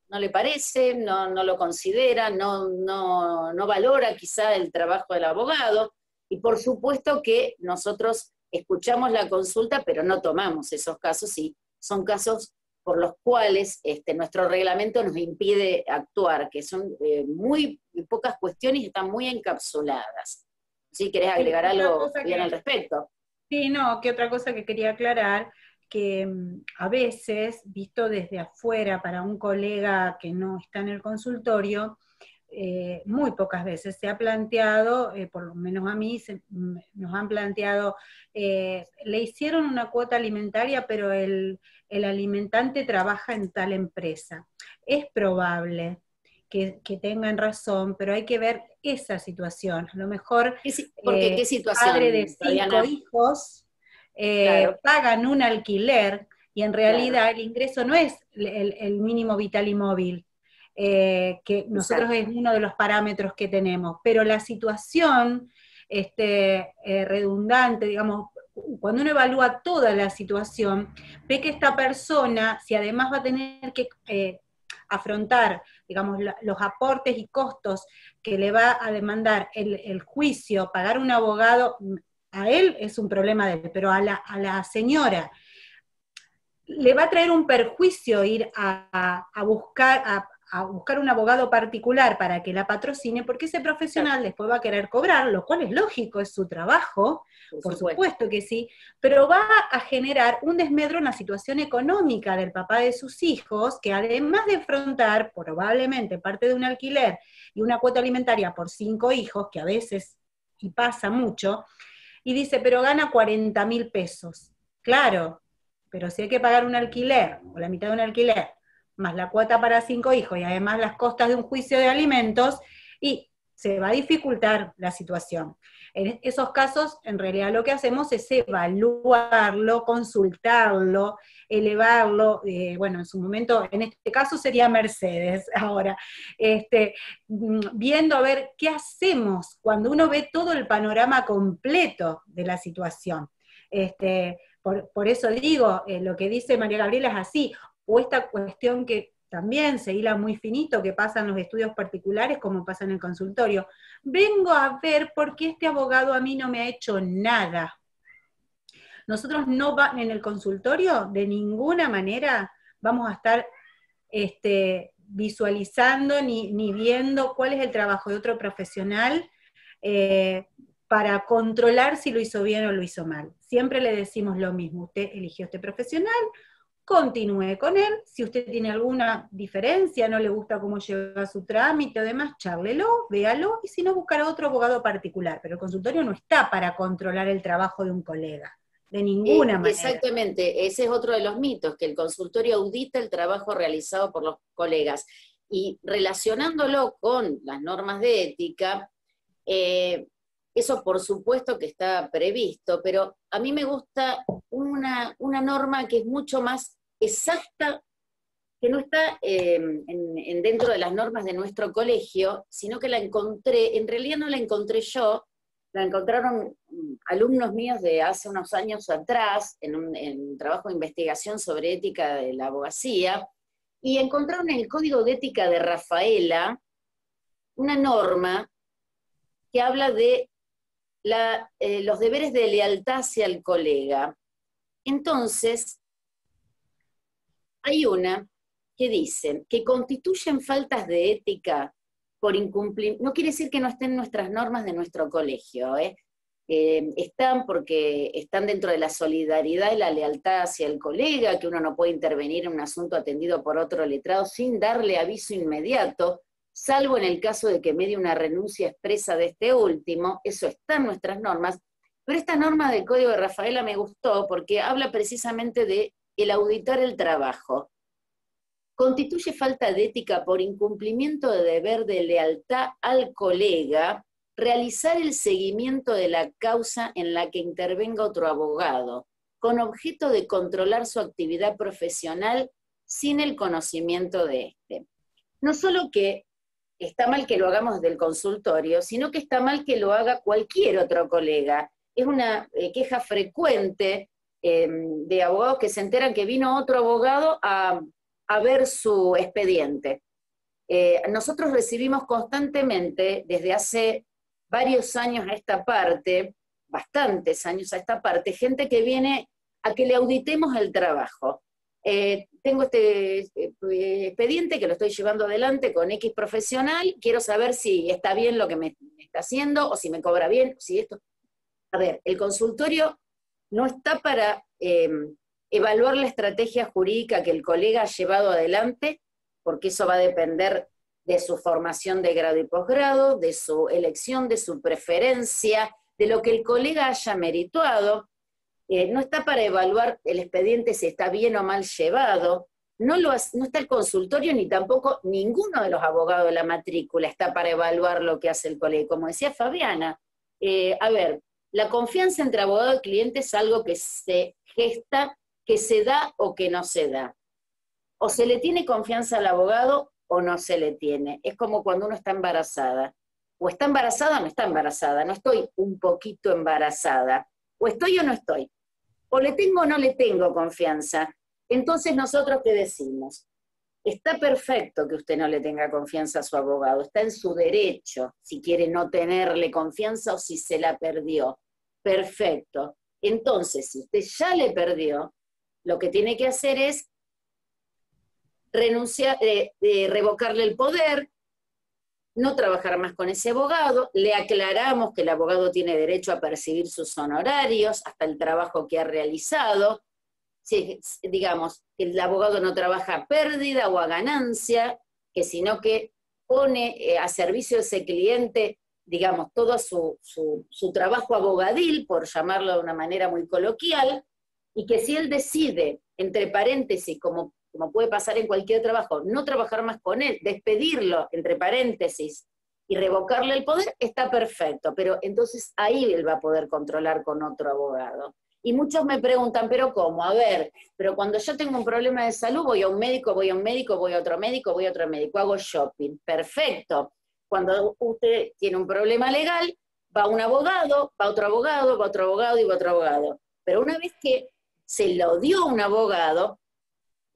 no le parece, no lo considera, no valora quizá el trabajo del abogado, y por supuesto que nosotros escuchamos la consulta, pero no tomamos esos casos, y son casos por los cuales nuestro reglamento nos impide actuar, que son muy pocas cuestiones y están muy encapsuladas. ¿Sí? ¿Querés agregar algo bien al respecto? Sí, no, que otra cosa que quería aclarar, que a veces, visto desde afuera para un colega que no está en el consultorio, muy pocas veces se ha planteado, por lo menos a mí, nos han planteado, le hicieron una cuota alimentaria, pero el alimentante trabaja en tal empresa. Es probable que tengan razón, pero hay que ver esa situación. A lo mejor, ¿qué situación, padre de 5 hijos, claro, pagan un alquiler, y en realidad claro, el ingreso no es el mínimo vital y móvil, que nosotros es uno de los parámetros que tenemos, pero la situación redundante, digamos, cuando uno evalúa toda la situación, ve que esta persona, si además va a tener que afrontar, digamos, los aportes y costos que le va a demandar el juicio, pagar un abogado, a él es un problema de él, pero a la señora le va a traer un perjuicio ir a buscar un abogado particular para que la patrocine, porque ese profesional después va a querer cobrar, lo cual es lógico, es su trabajo, por supuesto que sí, pero va a generar un desmedro en la situación económica del papá de sus hijos, que además de afrontar probablemente parte de un alquiler y una cuota alimentaria por 5 hijos, que a veces, y pasa mucho, y dice, pero gana 40.000 pesos. Claro, pero si hay que pagar un alquiler, o la mitad de un alquiler, más la cuota para 5 hijos, y además las costas de un juicio de alimentos, y se va a dificultar la situación. En esos casos, en realidad lo que hacemos es evaluarlo, consultarlo, elevarlo, bueno, en su momento, en este caso sería Mercedes, ahora, viendo a ver qué hacemos cuando uno ve todo el panorama completo de la situación. Por eso digo, lo que dice María Gabriela es así, o esta cuestión que también se hila muy finito, que pasa en los estudios particulares como pasa en el consultorio. Vengo a ver por qué este abogado a mí no me ha hecho nada. Nosotros no en el consultorio de ninguna manera vamos a estar visualizando ni viendo cuál es el trabajo de otro profesional para controlar si lo hizo bien o lo hizo mal. Siempre le decimos lo mismo, usted eligió este profesional, continúe con él, si usted tiene alguna diferencia, no le gusta cómo lleva su trámite o demás, chárlelo, véalo, y si no, buscará otro abogado particular, pero el consultorio no está para controlar el trabajo de un colega, de ninguna manera. Exactamente, ese es otro de los mitos, que el consultorio audita el trabajo realizado por los colegas, y relacionándolo con las normas de ética, eso por supuesto que está previsto, pero a mí me gusta una norma que es mucho más exacta, que no está dentro de las normas de nuestro colegio, sino que la encontré, en realidad no la encontré yo, la encontraron alumnos míos de hace unos años atrás, en un trabajo de investigación sobre ética de la abogacía, y encontraron en el Código de Ética de Rafaela una norma que habla de los deberes de lealtad hacia el colega. Entonces, hay una que dice que constituyen faltas de ética por incumplir, no quiere decir que no estén nuestras normas de nuestro colegio, están porque están dentro de la solidaridad y la lealtad hacia el colega, que uno no puede intervenir en un asunto atendido por otro letrado sin darle aviso inmediato, salvo en el caso de que medie una renuncia expresa de este último, eso está en nuestras normas, pero esta norma del Código de Rafaela me gustó porque habla precisamente de el auditar el trabajo. Constituye falta de ética por incumplimiento de deber de lealtad al colega realizar el seguimiento de la causa en la que intervenga otro abogado, con objeto de controlar su actividad profesional sin el conocimiento de éste. No solo que está mal que lo hagamos del consultorio, sino que está mal que lo haga cualquier otro colega. Es una queja frecuente de abogados que se enteran que vino otro abogado a ver su expediente. Nosotros recibimos constantemente, desde hace varios años a esta parte, bastantes años a esta parte, gente que viene a que le auditemos el trabajo. Tengo este expediente que lo estoy llevando adelante con X profesional, quiero saber si está bien lo que me está haciendo, o si me cobra bien, si esto... A ver, el consultorio no está para evaluar la estrategia jurídica que el colega ha llevado adelante, porque eso va a depender de su formación de grado y posgrado, de su elección, de su preferencia, de lo que el colega haya merituado. No está para evaluar el expediente si está bien o mal llevado, no está el consultorio ni tampoco ninguno de los abogados de la matrícula está para evaluar lo que hace el colega. Como decía Fabiana, a ver, la confianza entre abogado y cliente es algo que se gesta, que se da o que no se da. O se le tiene confianza al abogado o no se le tiene. Es como cuando uno está embarazada. O está embarazada o no está embarazada. No estoy un poquito embarazada. O estoy o no estoy. O le tengo o no le tengo confianza. Entonces nosotros, ¿qué decimos? Está perfecto que usted no le tenga confianza a su abogado. Está en su derecho, si quiere no tenerle confianza o si se la perdió. Perfecto. Entonces, si usted ya le perdió, lo que tiene que hacer es renunciar, revocarle el poder, no trabajar más con ese abogado, le aclaramos que el abogado tiene derecho a percibir sus honorarios, hasta el trabajo que ha realizado, si, digamos, que el abogado no trabaja a pérdida o a ganancia, que sino que pone a servicio de ese cliente, digamos, todo su trabajo abogadil, por llamarlo de una manera muy coloquial, y que si él decide entre paréntesis, como puede pasar en cualquier trabajo, no trabajar más con él, despedirlo, entre paréntesis, y revocarle el poder, está perfecto, pero entonces ahí él va a poder controlar con otro abogado. Y muchos me preguntan, ¿pero cómo? A ver, pero cuando yo tengo un problema de salud, voy a un médico, voy a un médico, voy a otro médico, voy a otro médico, hago shopping. Perfecto. Cuando usted tiene un problema legal, va a un abogado, va a otro abogado, va a otro abogado y va a otro abogado. Pero una vez que se lo dio a un abogado,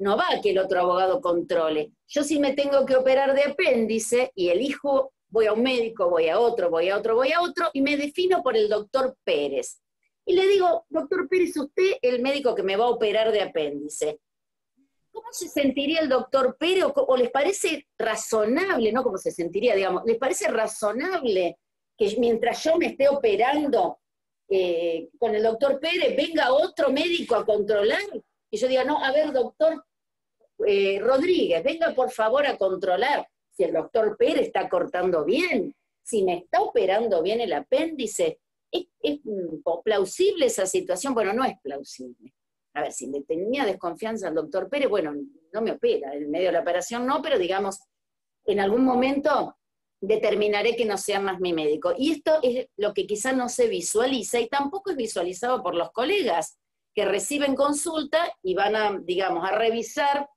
no va a que el otro abogado controle. Yo si me tengo que operar de apéndice y elijo, voy a un médico, voy a otro, voy a otro, voy a otro, y me defino por el doctor Pérez. Y le digo, doctor Pérez, usted el médico que me va a operar de apéndice, ¿cómo se sentiría el doctor Pérez? ¿O les parece razonable, no cómo se sentiría, digamos, les parece razonable que mientras yo me esté operando con el doctor Pérez venga otro médico a controlar? Y yo diga, no, a ver, doctor Rodríguez, venga por favor a controlar si el doctor Pérez está cortando bien, si me está operando bien el apéndice. ¿Es plausible esa situación? Bueno, no es plausible. A ver, si le tenía desconfianza al doctor Pérez, bueno, no me opera, en medio de la operación no, pero digamos, en algún momento determinaré que no sea más mi médico. Y esto es lo que quizás no se visualiza y tampoco es visualizado por los colegas que reciben consulta y van a, digamos, a revisar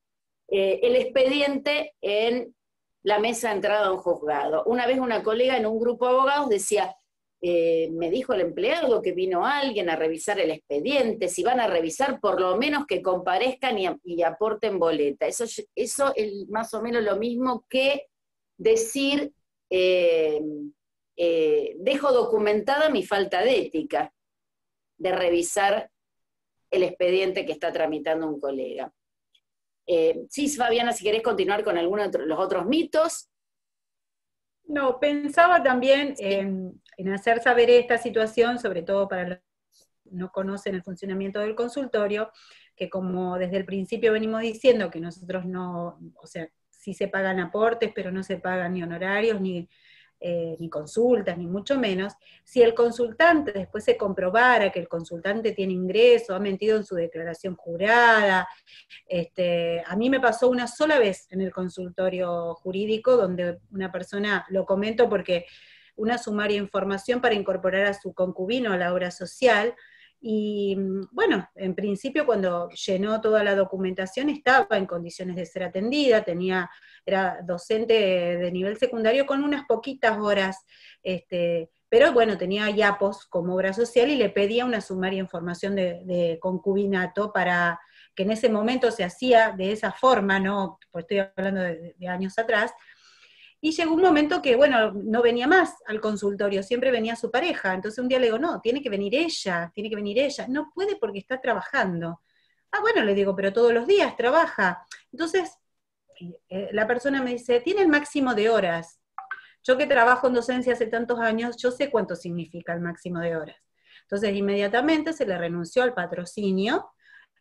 el expediente en la mesa de entrada a un juzgado. Una vez una colega en un grupo de abogados decía, me dijo el empleado que vino alguien a revisar el expediente, si van a revisar, por lo menos que comparezcan y aporten boleta. Eso es más o menos lo mismo que decir, dejo documentada mi falta de ética de revisar el expediente que está tramitando un colega. Sí, Fabiana, si querés continuar con alguno de los otros mitos. No, pensaba también en hacer saber esta situación, sobre todo para los que no conocen el funcionamiento del consultorio, que como desde el principio venimos diciendo que nosotros no, o sea, sí se pagan aportes, pero no se pagan ni honorarios, ni consultas, ni mucho menos. Si el consultante después se comprobara que el consultante tiene ingreso, ha mentido en su declaración jurada, a mí me pasó una sola vez en el consultorio jurídico, donde una persona, lo comento porque una sumaria información para incorporar a su concubino a la obra social, y bueno, en principio cuando llenó toda la documentación estaba en condiciones de ser atendida, era docente de nivel secundario con unas poquitas horas, pero bueno, tenía IAPOS como obra social y le pedía una sumaria información de concubinato para que en ese momento se hacía de esa forma, ¿no? Pues estoy hablando de años atrás, y llegó un momento que, bueno, no venía más al consultorio, siempre venía su pareja, entonces un día le digo, no, tiene que venir ella, no puede porque está trabajando. Ah, bueno, le digo, pero todos los días trabaja. Entonces, la persona me dice, tiene el máximo de horas. Yo que trabajo en docencia hace tantos años, yo sé cuánto significa el máximo de horas. Entonces, inmediatamente se le renunció al patrocinio,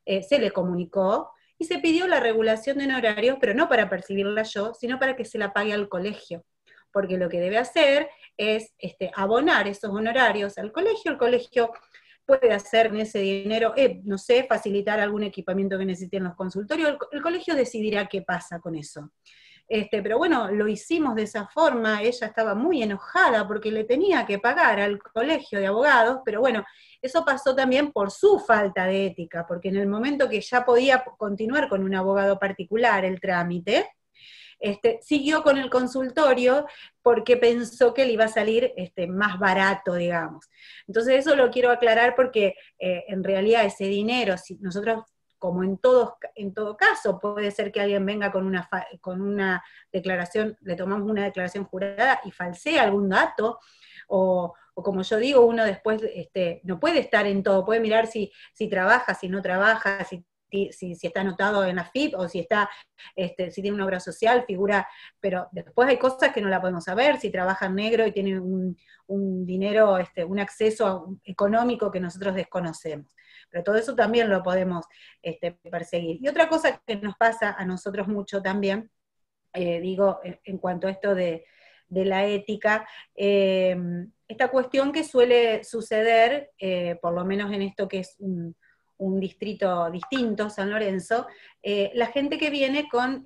se le comunicó, y se pidió la regulación de honorarios, pero no para percibirla yo, sino para que se la pague al colegio, porque lo que debe hacer es abonar esos honorarios al colegio. El colegio puede hacer en ese dinero, no sé, facilitar algún equipamiento que necesiten los consultorios, el colegio decidirá qué pasa con eso. Pero bueno, lo hicimos de esa forma, ella estaba muy enojada porque le tenía que pagar al colegio de abogados, pero bueno, eso pasó también por su falta de ética, porque en el momento que ya podía continuar con un abogado particular el trámite, siguió con el consultorio porque pensó que le iba a salir más barato, digamos. Entonces eso lo quiero aclarar porque en realidad ese dinero, si nosotros, como en todo caso, puede ser que alguien venga con una declaración, le tomamos una declaración jurada y falsea algún dato, o como yo digo, uno después no puede estar en todo, puede mirar si trabaja, si no trabaja, si está anotado en la FIP, o si si tiene una obra social, figura, pero después hay cosas que no la podemos saber, si trabaja en negro y tiene un dinero, un acceso económico que nosotros desconocemos. Pero todo eso también lo podemos perseguir. Y otra cosa que nos pasa a nosotros mucho también, digo, en cuanto a esto de la ética, esta cuestión que suele suceder, por lo menos en esto que es un un distrito distinto, San Lorenzo, la gente que viene con,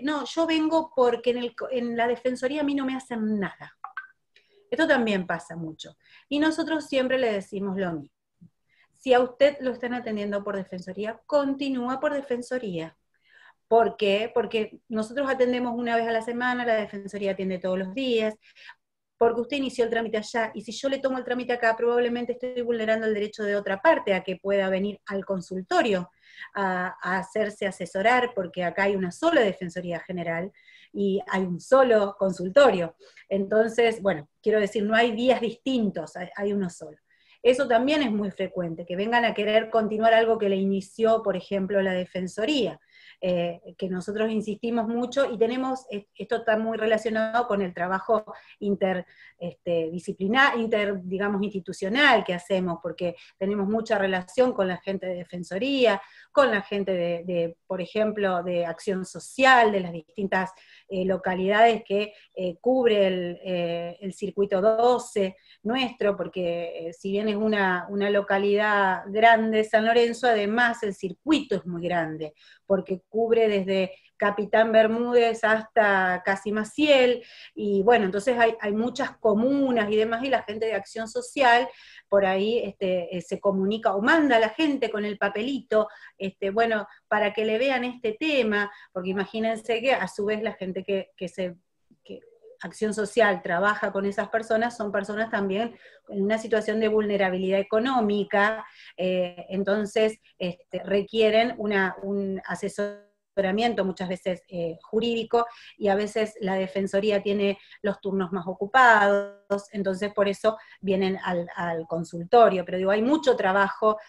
no, yo vengo porque en la defensoría a mí no me hacen nada. Esto también pasa mucho. Y nosotros siempre le decimos lo mismo. Si a usted lo están atendiendo por defensoría, continúa por defensoría. ¿Por qué? Porque nosotros atendemos una vez a la semana, la defensoría atiende todos los días, porque usted inició el trámite allá, y si yo le tomo el trámite acá, probablemente estoy vulnerando el derecho de otra parte a que pueda venir al consultorio a hacerse asesorar, porque acá hay una sola defensoría general y hay un solo consultorio. Entonces, bueno, quiero decir, no hay días distintos, hay uno solo. Eso también es muy frecuente, que vengan a querer continuar algo que le inició, por ejemplo, la defensoría, que nosotros insistimos mucho, y tenemos, esto está muy relacionado con el trabajo interdisciplinar, digamos, institucional que hacemos, porque tenemos mucha relación con la gente de defensoría, con la gente por ejemplo, de acción social, de las distintas localidades que cubre el circuito 12 nuestro, porque si bien es una localidad grande, San Lorenzo, además el circuito es muy grande, porque cubre desde Capitán Bermúdez hasta casi Maciel, y bueno, entonces hay muchas comunas y demás, y la gente de acción social por ahí se comunica o manda a la gente con el papelito, bueno, para que le vean este tema, porque imagínense que a su vez la gente que Acción Social trabaja con esas personas, son personas también en una situación de vulnerabilidad económica, entonces requieren un asesoramiento muchas veces jurídico, y a veces la defensoría tiene los turnos más ocupados, entonces por eso vienen al consultorio, pero digo, hay mucho trabajo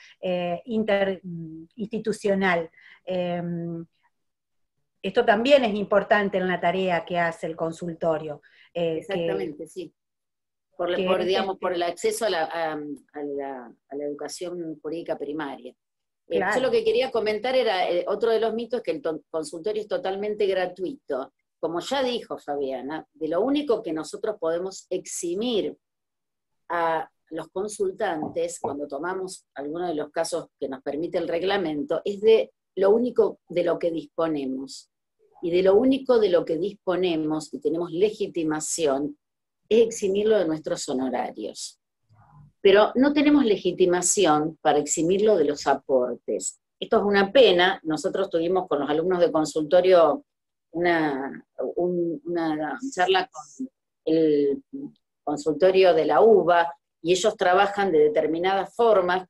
interinstitucional. Esto también es importante en la tarea que hace el consultorio. Exactamente, sí. Por el acceso a la educación jurídica primaria. Claro. Yo lo que quería comentar era, otro de los mitos, que el consultorio es totalmente gratuito. Como ya dijo Fabiana, de lo único que nosotros podemos eximir a los consultantes, cuando tomamos alguno de los casos que nos permite el reglamento, es de lo único de lo que disponemos. Y de lo único de lo que disponemos, y tenemos legitimación, es eximirlo de nuestros honorarios. Pero no tenemos legitimación para eximirlo de los aportes. Esto es una pena. Nosotros tuvimos con los alumnos de consultorio una charla con el consultorio de la UBA, y ellos trabajan de determinadas formas,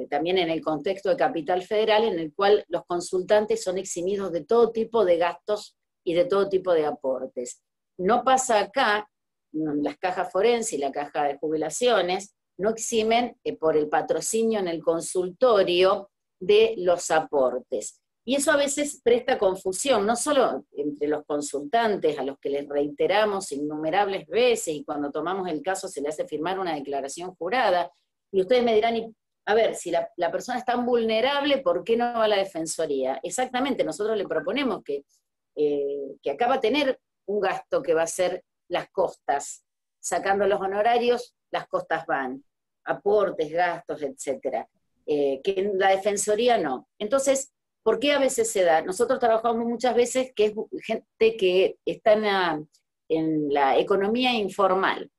también en el contexto de Capital Federal, en el cual los consultantes son eximidos de todo tipo de gastos y de todo tipo de aportes. No pasa acá, las cajas forenses y la caja de jubilaciones no eximen por el patrocinio en el consultorio de los aportes. Y eso a veces presta confusión, no solo entre los consultantes, a los que les reiteramos innumerables veces, y cuando tomamos el caso se le hace firmar una declaración jurada, y ustedes me dirán, a ver, si la persona es tan vulnerable, ¿por qué no va a la defensoría? Exactamente, nosotros le proponemos que acá va a tener un gasto que va a ser las costas. Sacando los honorarios, las costas van, aportes, gastos, etc. Que en la defensoría no. Entonces, ¿por qué a veces se da? Nosotros trabajamos muchas veces que es gente que está en la economía informal.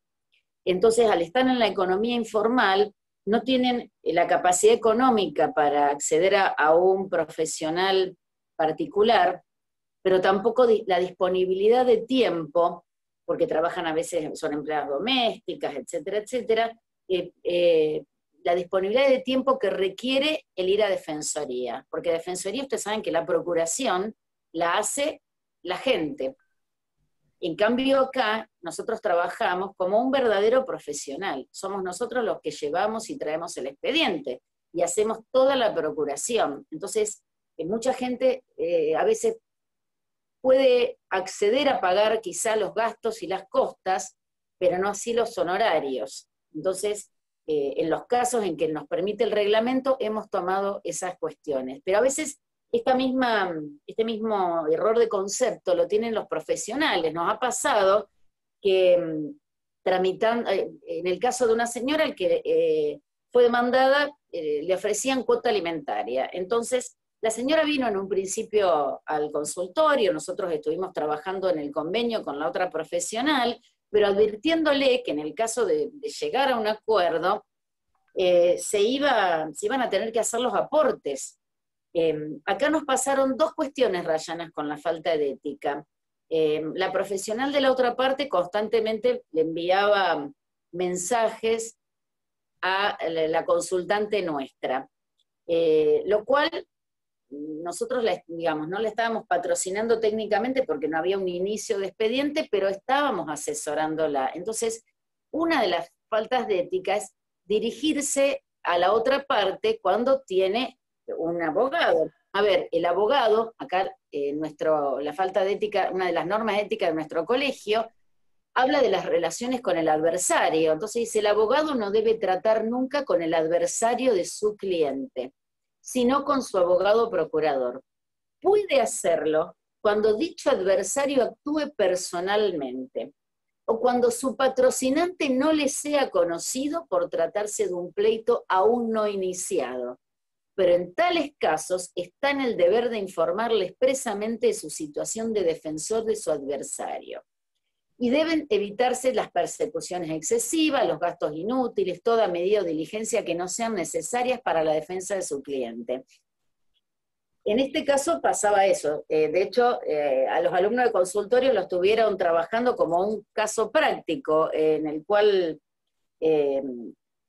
Entonces, al estar en la economía informal, no tienen la capacidad económica para acceder a un profesional particular, pero tampoco la disponibilidad de tiempo, porque trabajan a veces, son empleadas domésticas, etcétera, etcétera, la disponibilidad de tiempo que requiere el ir a defensoría, porque defensoría, ustedes saben que la procuración la hace la gente. En cambio acá, nosotros trabajamos como un verdadero profesional, somos nosotros los que llevamos y traemos el expediente, y hacemos toda la procuración. Entonces, mucha gente a veces puede acceder a pagar quizá los gastos y las costas, pero no así los honorarios. Entonces, en los casos en que nos permite el reglamento, hemos tomado esas cuestiones. Pero a veces este mismo error de concepto lo tienen los profesionales. Nos ha pasado que tramitando, en el caso de una señora que fue demandada, le ofrecían cuota alimentaria. Entonces, la señora vino en un principio al consultorio, nosotros estuvimos trabajando en el convenio con la otra profesional, pero advirtiéndole que en el caso de llegar a un acuerdo, se iban a tener que hacer los aportes. Acá nos pasaron dos cuestiones, Rayanas, con la falta de ética. La profesional de la otra parte constantemente le enviaba mensajes a la consultante nuestra, lo cual nosotros, digamos, no le estábamos patrocinando técnicamente porque no había un inicio de expediente, pero estábamos asesorándola. Entonces, una de las faltas de ética es dirigirse a la otra parte cuando tiene un abogado. A ver, el abogado, acá la falta de ética, una de las normas éticas de nuestro colegio, habla de las relaciones con el adversario. Entonces dice, el abogado no debe tratar nunca con el adversario de su cliente, sino con su abogado procurador. Puede hacerlo cuando dicho adversario actúe personalmente, o cuando su patrocinante no le sea conocido por tratarse de un pleito aún no iniciado. Pero en tales casos está en el deber de informarle expresamente de su situación de defensor de su adversario. Y deben evitarse las persecuciones excesivas, los gastos inútiles, toda medida o diligencia que no sean necesarias para la defensa de su cliente. En este caso pasaba eso. De hecho, a los alumnos de consultorio los tuvieron trabajando como un caso práctico, en el cual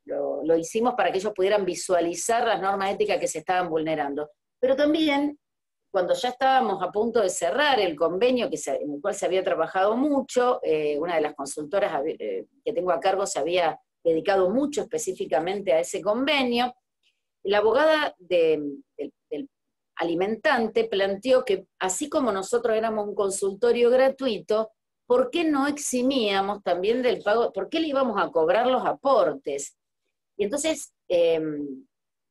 lo hicimos para que ellos pudieran visualizar las normas éticas que se estaban vulnerando. Pero también, cuando ya estábamos a punto de cerrar el convenio en el cual se había trabajado mucho, una de las consultoras que tengo a cargo se había dedicado mucho específicamente a ese convenio, la abogada del alimentante planteó que así como nosotros éramos un consultorio gratuito, ¿por qué no eximíamos también del pago? ¿Por qué le íbamos a cobrar los aportes? Y entonces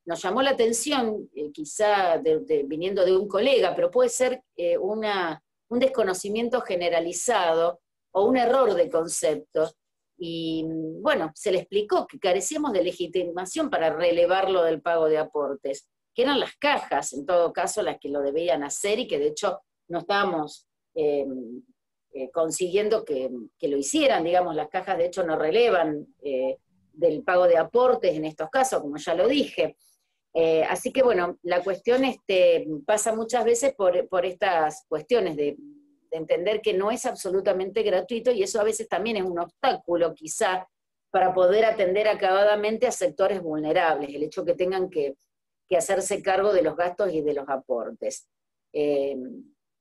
nos llamó la atención, quizá viniendo de un colega, pero puede ser un desconocimiento generalizado o un error de concepto. Y bueno, se le explicó que carecíamos de legitimación para relevarlo del pago de aportes, que eran las cajas, en todo caso, las que lo debían hacer y que de hecho no estábamos consiguiendo que lo hicieran, digamos, las cajas de hecho no relevan del pago de aportes en estos casos, como ya lo dije. Así que bueno, la cuestión pasa muchas veces por estas cuestiones de entender que no es absolutamente gratuito, y eso a veces también es un obstáculo quizá para poder atender acabadamente a sectores vulnerables, el hecho que tengan que hacerse cargo de los gastos y de los aportes.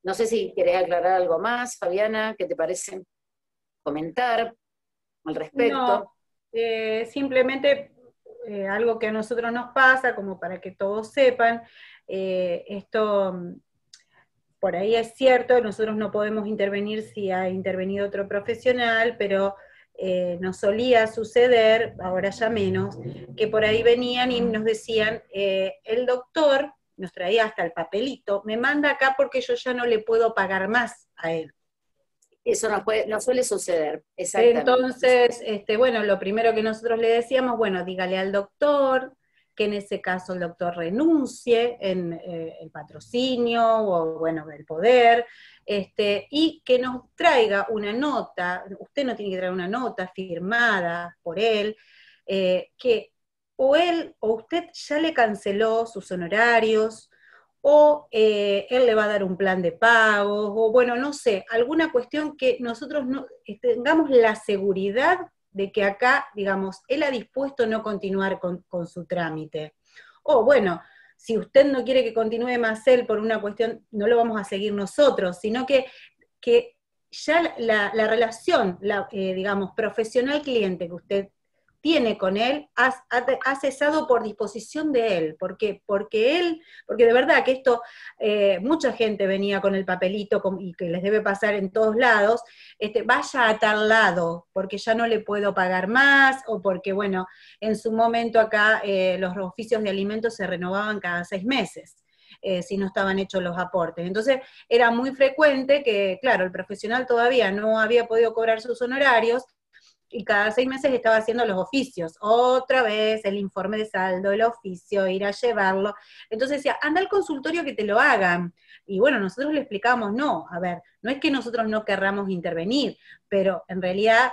No sé si querés aclarar algo más, Fabiana, ¿qué te parece comentar al respecto? No, simplemente algo que a nosotros nos pasa, como para que todos sepan, esto por ahí es cierto, nosotros no podemos intervenir si ha intervenido otro profesional, pero nos solía suceder, ahora ya menos, que por ahí venían y nos decían, el doctor nos traía hasta el papelito, me manda acá porque yo ya no le puedo pagar más a él. Eso no suele suceder, exactamente. Entonces, bueno, lo primero que nosotros le decíamos, bueno, dígale al doctor, que en ese caso el doctor renuncie en el patrocinio, o bueno, el poder, y que nos traiga una nota, usted no tiene que traer una nota firmada por él, que o él o usted ya le canceló sus honorarios, o él le va a dar un plan de pagos, o bueno, no sé, alguna cuestión que nosotros no, tengamos la seguridad de que acá, digamos, él ha dispuesto no continuar con su trámite. O bueno, si usted no quiere que continúe más él por una cuestión, no lo vamos a seguir nosotros, sino que ya la relación, digamos, profesional-cliente que usted tiene con él, ha cesado por disposición de él, porque de verdad que esto, mucha gente venía con el papelito, y que les debe pasar en todos lados, vaya a tal lado, porque ya no le puedo pagar más, o porque, bueno, en su momento acá los oficios de alimentos se renovaban cada 6 meses, si no estaban hechos los aportes. Entonces, era muy frecuente que, claro, el profesional todavía no había podido cobrar sus honorarios, y cada 6 meses estaba haciendo los oficios, otra vez el informe de saldo, el oficio, ir a llevarlo. Entonces decía, anda al consultorio que te lo hagan. Y bueno, nosotros le explicábamos, no, a ver, no es que nosotros no querramos intervenir, pero en realidad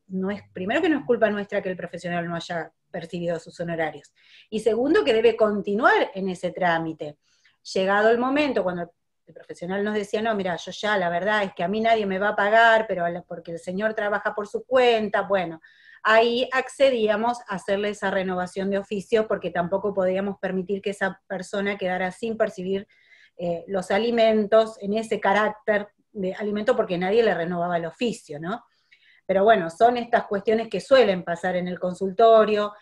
no es, primero que no es culpa nuestra que el profesional no haya percibido sus honorarios, y segundo que debe continuar en ese trámite. Llegado el momento, cuando el profesional nos decía, no, mira, yo ya, la verdad es que a mí nadie me va a pagar, pero porque el señor trabaja por su cuenta, bueno, ahí accedíamos a hacerle esa renovación de oficio, porque tampoco podíamos permitir que esa persona quedara sin percibir los alimentos en ese carácter de alimento, porque nadie le renovaba el oficio, ¿no? Pero bueno, son estas cuestiones que suelen pasar en el consultorio,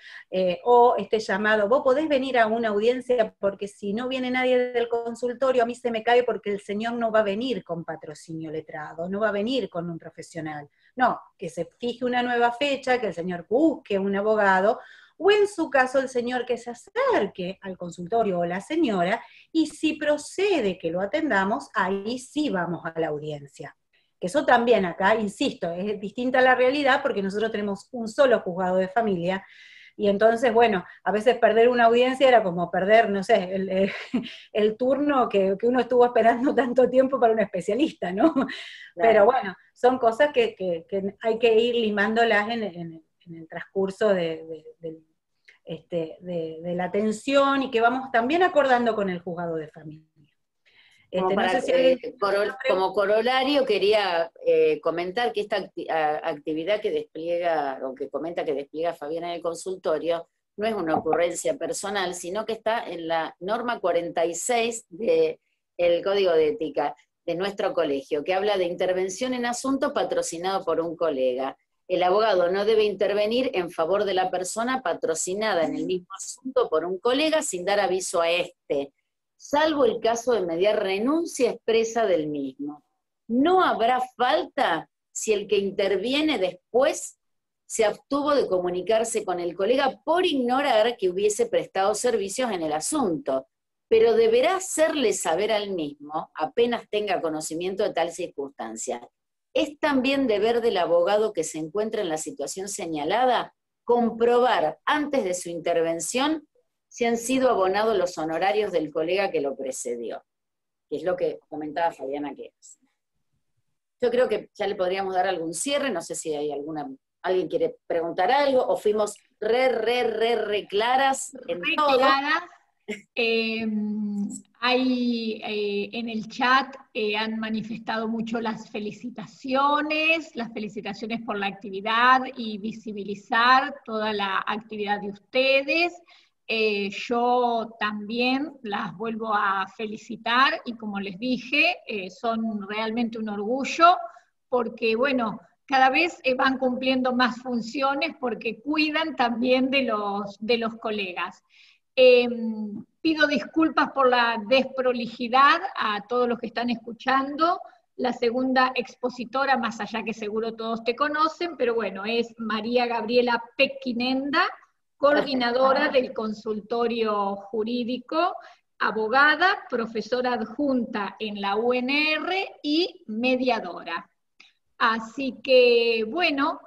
o este llamado, vos podés venir a una audiencia porque si no viene nadie del consultorio, a mí se me cae porque el señor no va a venir con patrocinio letrado, no va a venir con un profesional. No, que se fije una nueva fecha, que el señor busque un abogado, o en su caso el señor que se acerque al consultorio o la señora, y si procede que lo atendamos, ahí sí vamos a la audiencia. Que eso también acá, insisto, es distinta a la realidad porque nosotros tenemos un solo juzgado de familia, y entonces, bueno, a veces perder una audiencia era como perder, no sé, el turno que uno estuvo esperando tanto tiempo para un especialista, ¿no? Claro. Pero bueno, son cosas que hay que ir limándolas en el transcurso de la atención, y que vamos también acordando con el juzgado de familia. Como corolario quería comentar que esta actividad que despliega, o que comenta que despliega Fabiana en el consultorio, no es una ocurrencia personal, sino que está en la norma 46 del Código de Ética de nuestro colegio, que habla de intervención en asunto patrocinado por un colega. El abogado no debe intervenir en favor de la persona patrocinada en el mismo asunto por un colega sin dar aviso a éste, salvo el caso de mediar renuncia expresa del mismo. No habrá falta si el que interviene después se abstuvo de comunicarse con el colega por ignorar que hubiese prestado servicios en el asunto, pero deberá hacerle saber al mismo, apenas tenga conocimiento de tal circunstancia. Es también deber del abogado que se encuentra en la situación señalada comprobar antes de su intervención si han sido abonados los honorarios del colega que lo precedió, que es lo que comentaba Fabiana que es. Yo creo que ya le podríamos dar algún cierre, no sé si hay alguien quiere preguntar algo, o fuimos re claras en todo. Claras. Hay en el chat han manifestado mucho las felicitaciones por la actividad y visibilizar toda la actividad de ustedes. Yo también las vuelvo a felicitar, y como les dije, son realmente un orgullo, porque bueno, cada vez van cumpliendo más funciones porque cuidan también de los colegas. Pido disculpas por la desprolijidad a todos los que están escuchando. La segunda expositora, más allá que seguro todos te conocen, pero bueno, es María Gabriela Pequinenda, coordinadora del consultorio jurídico, abogada, profesora adjunta en la UNR y mediadora. Así que, bueno,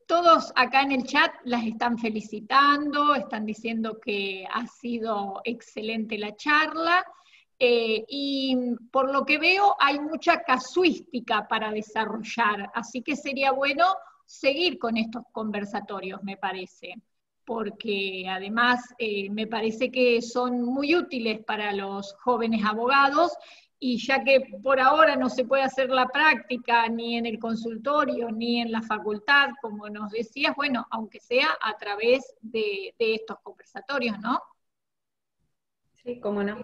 todos acá en el chat las están felicitando, están diciendo que ha sido excelente la charla, y por lo que veo hay mucha casuística para desarrollar, así que sería bueno seguir con estos conversatorios, me parece, porque además me parece que son muy útiles para los jóvenes abogados, y ya que por ahora no se puede hacer la práctica ni en el consultorio ni en la facultad, como nos decías, bueno, aunque sea a través de estos conversatorios, ¿no? Sí, cómo no.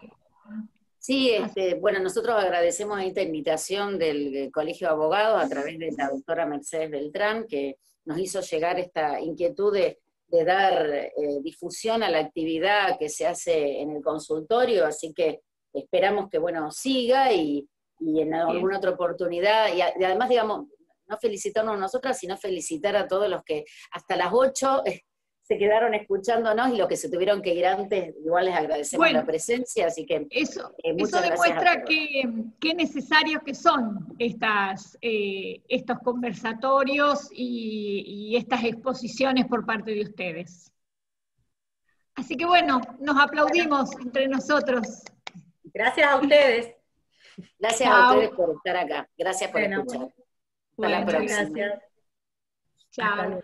Sí, bueno, nosotros agradecemos esta invitación del Colegio de Abogados a través de la doctora Mercedes Beltrán, que nos hizo llegar esta inquietud de dar difusión a la actividad que se hace en el consultorio, así que esperamos que, bueno, siga y en alguna otra oportunidad, y además, digamos, no felicitarnos nosotras, sino felicitar a todos los que hasta las 8 se quedaron escuchándonos y los que se tuvieron que ir antes, igual les agradecemos la presencia, así que eso demuestra qué necesarios que son estos conversatorios y estas exposiciones por parte de ustedes. Así que bueno, nos aplaudimos entre nosotros. Gracias a ustedes. Gracias a ustedes por estar acá. Gracias por escuchar. Hasta la próxima. Gracias. Chao.